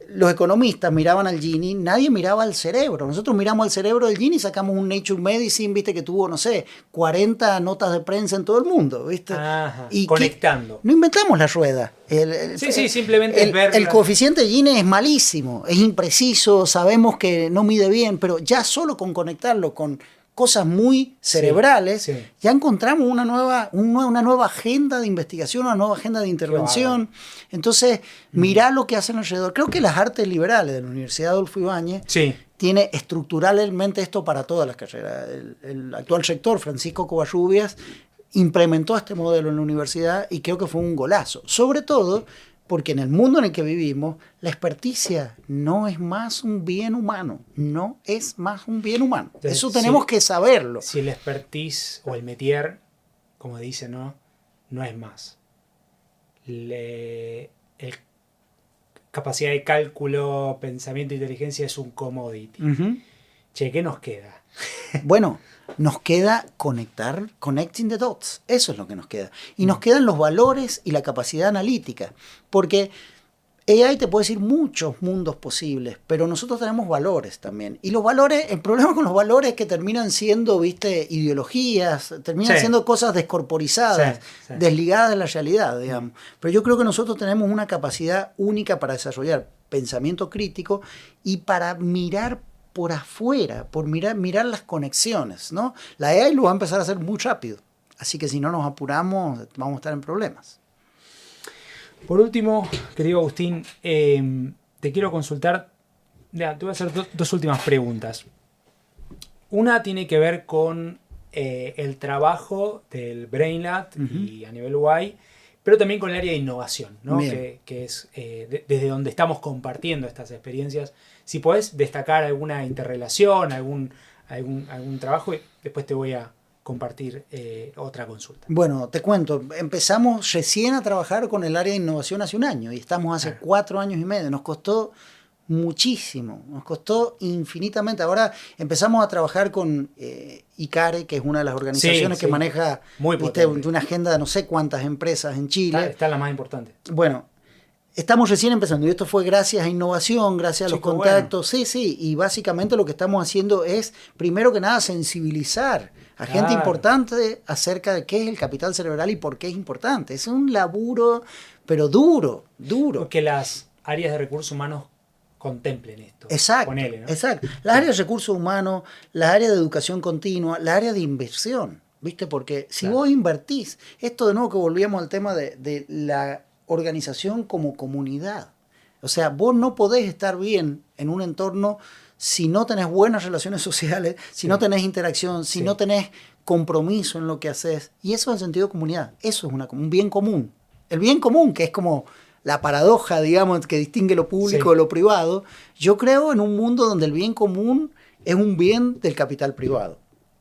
los economistas miraban al Gini, nadie miraba al cerebro. Nosotros miramos al cerebro del Gini y sacamos un Nature Medicine, ¿viste? Que tuvo, no sé, 40 notas de prensa en todo el mundo, ¿viste? Ajá, y conectando. No inventamos la rueda. Simplemente es verla. El coeficiente Gini es malísimo, es impreciso, sabemos que no mide bien, pero ya solo con conectarlo con cosas muy cerebrales, ya encontramos una nueva agenda de investigación, una nueva agenda de intervención. Entonces, mirá lo que hacen alrededor. Creo que las artes liberales de la Universidad Adolfo Ibáñez tiene estructuralmente esto para todas las carreras. El actual rector, Francisco Covarrubias, implementó este modelo en la universidad y creo que fue un golazo. Sobre todo porque en el mundo en el que vivimos, la experticia no es más un bien humano. No es más un bien humano. Entonces, eso tenemos que saberlo. Si el expertise o el métier, como dicen, no es más. Capacidad de cálculo, pensamiento e inteligencia es un commodity. Che, ¿qué nos queda? Bueno, nos queda connecting the dots. Eso es lo que nos queda. Y nos quedan los valores y la capacidad analítica. Porque AI te puede decir muchos mundos posibles, pero nosotros tenemos valores también. Y los valores, el problema con los valores es que terminan siendo, ¿viste? Ideologías, terminan siendo cosas descorporizadas, desligadas de la realidad, digamos. Pero yo creo que nosotros tenemos una capacidad única para desarrollar pensamiento crítico y para mirar por afuera, por mirar las conexiones, ¿no? La AI lo va a empezar a hacer muy rápido. Así que si no nos apuramos, vamos a estar en problemas. Por último, querido Agustín, te quiero consultar, te voy a hacer dos últimas preguntas. Una tiene que ver con el trabajo del BrainLab y a nivel UAI, pero también con el área de innovación, ¿no? Que es desde donde estamos compartiendo estas experiencias. Si podés destacar alguna interrelación, algún trabajo, después te voy a compartir otra consulta. Bueno, te cuento, empezamos recién a trabajar con el área de innovación hace un año y estamos hace 4 años y medio. Nos costó muchísimo, nos costó infinitamente. Ahora empezamos a trabajar con ICARE, que es una de las organizaciones que maneja de una agenda de no sé cuántas empresas en Chile. Está la más importante. Bueno, estamos recién empezando y esto fue gracias a innovación, gracias a los contactos. Bueno. Sí, y básicamente lo que estamos haciendo es, primero que nada, sensibilizar a gente importante acerca de qué es el capital cerebral y por qué es importante. Es un laburo, pero duro. Que las áreas de recursos humanos contemplen esto. Exacto, Ponele, ¿no? exacto. Las áreas de recursos humanos, las áreas de educación continua, la área de inversión, ¿viste? Porque si vos invertís, esto de nuevo que volvíamos al tema de la organización como comunidad. O sea, vos no podés estar bien en un entorno si no tenés buenas relaciones sociales, si no tenés interacción, si no tenés compromiso en lo que haces. Y eso es el sentido de comunidad. Eso es un bien común. El bien común, que es como la paradoja, digamos, que distingue lo público de lo privado. Yo creo en un mundo donde el bien común es un bien del capital privado.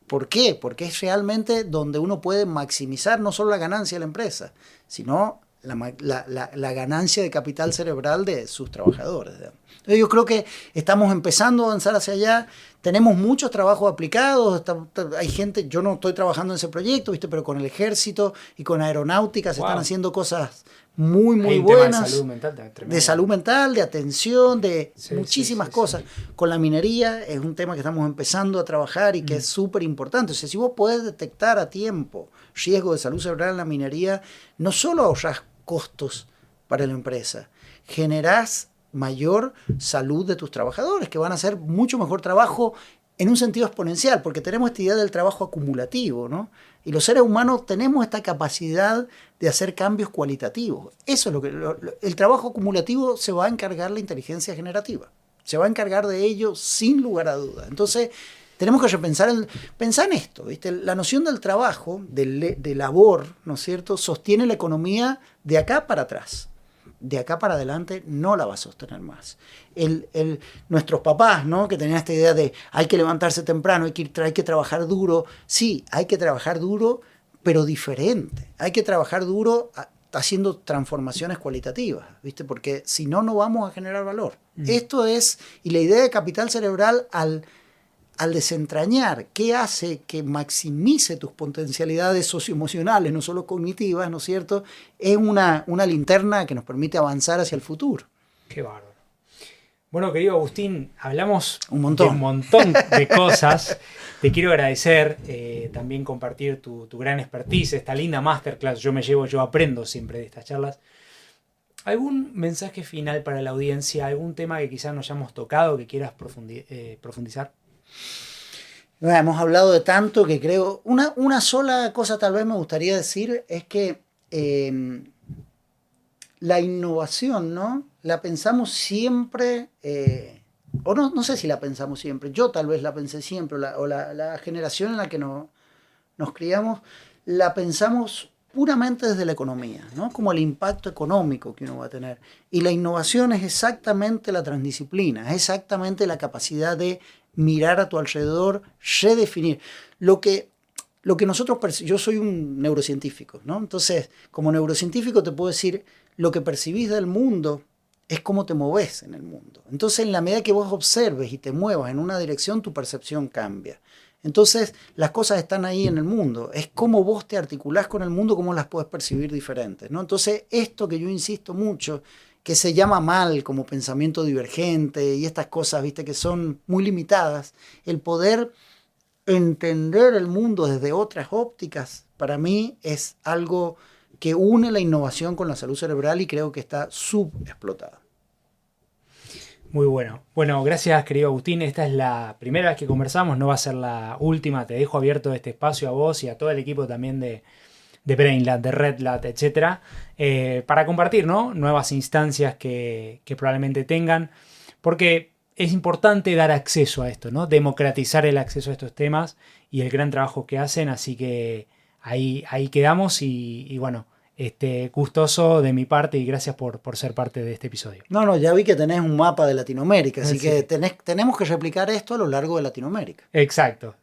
¿Por qué? Porque es realmente donde uno puede maximizar no solo la ganancia de la empresa, sino la ganancia de capital cerebral de sus trabajadores. Entonces yo creo que estamos empezando a avanzar hacia allá. Tenemos muchos trabajos aplicados. Hay gente, yo no estoy trabajando en ese proyecto, ¿viste? Pero con el ejército y con aeronáutica se están haciendo cosas muy buenas. De salud mental, de atención, de muchísimas cosas. Con la minería es un tema que estamos empezando a trabajar y que es súper importante. O sea, si vos podés detectar a tiempo riesgo de salud cerebral en la minería, no solo ahorrás costos para la empresa, generás mayor salud de tus trabajadores, que van a hacer mucho mejor trabajo en un sentido exponencial, porque tenemos esta idea del trabajo acumulativo, ¿no? Y los seres humanos tenemos esta capacidad de hacer cambios cualitativos. Eso es lo que el trabajo acumulativo se va a encargar la inteligencia generativa. Se va a encargar de ello sin lugar a dudas. Entonces, tenemos que repensar pensar en esto, ¿viste? La noción del trabajo, de labor, ¿no es cierto?, sostiene la economía de acá para atrás. De acá para adelante no la va a sostener más. Nuestros papás, ¿no?, que tenían esta idea de hay que levantarse temprano, hay que trabajar duro. Sí, hay que trabajar duro, pero diferente. Hay que trabajar duro haciendo transformaciones cualitativas, ¿viste? Porque si no, no vamos a generar valor. Esto es, y la idea de capital cerebral al desentrañar qué hace que maximice tus potencialidades socioemocionales, no solo cognitivas, ¿no es cierto?, es una linterna que nos permite avanzar hacia el futuro. Qué bárbaro. Bueno, querido Agustín, hablamos de un montón de cosas. Te quiero agradecer también compartir tu gran expertise, esta linda masterclass. Yo aprendo siempre de estas charlas. ¿Algún mensaje final para la audiencia? ¿Algún tema que quizás no hayamos tocado que quieras profundizar? Bueno, hemos hablado de tanto que creo... Una sola cosa tal vez me gustaría decir es que la innovación, ¿no?, la pensamos siempre, o no sé si la pensamos siempre, yo tal vez la pensé siempre, la generación en la que nos criamos, la pensamos puramente desde la economía, ¿no?, como el impacto económico que uno va a tener. Y la innovación es exactamente la transdisciplina, es exactamente la capacidad de mirar a tu alrededor, redefinir. Lo que nosotros yo soy un neurocientífico, ¿no? Entonces, como neurocientífico te puedo decir, lo que percibís del mundo es cómo te moves en el mundo. Entonces, en la medida que vos observes y te muevas en una dirección, tu percepción cambia. Entonces, las cosas están ahí en el mundo. Es cómo vos te articulás con el mundo, cómo las puedes percibir diferentes, ¿no? Entonces, esto que yo insisto mucho, que se llama mal como pensamiento divergente y estas cosas, ¿viste?, que son muy limitadas, el poder entender el mundo desde otras ópticas, para mí es algo que une la innovación con la salud cerebral y creo que está subexplotada. Muy bueno. Bueno, gracias, querido Agustín. Esta es la primera vez que conversamos, no va a ser la última. Te dejo abierto este espacio a vos y a todo el equipo también de BrainLab, de RedLab, etc. Para compartir, ¿no?, nuevas instancias que probablemente tengan, porque es importante dar acceso a esto, ¿no?, democratizar el acceso a estos temas y el gran trabajo que hacen, así que ahí quedamos y bueno, gustoso de mi parte y gracias por ser parte de este episodio. No, ya vi que tenés un mapa de Latinoamérica, así Sí. que tenemos que replicar esto a lo largo de Latinoamérica. Exacto,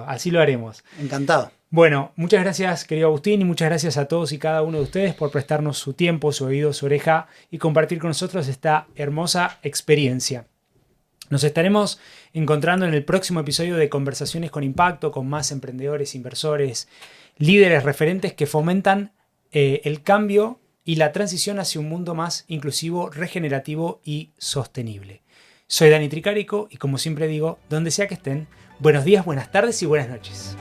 así lo haremos. Encantado. Bueno, muchas gracias querido Agustín y muchas gracias a todos y cada uno de ustedes por prestarnos su tiempo, su oído, su oreja y compartir con nosotros esta hermosa experiencia. Nos estaremos encontrando en el próximo episodio de Conversaciones con Impacto con más emprendedores, inversores, líderes, referentes que fomentan el cambio y la transición hacia un mundo más inclusivo, regenerativo y sostenible. Soy Dani Tricarico y como siempre digo, donde sea que estén, buenos días, buenas tardes y buenas noches.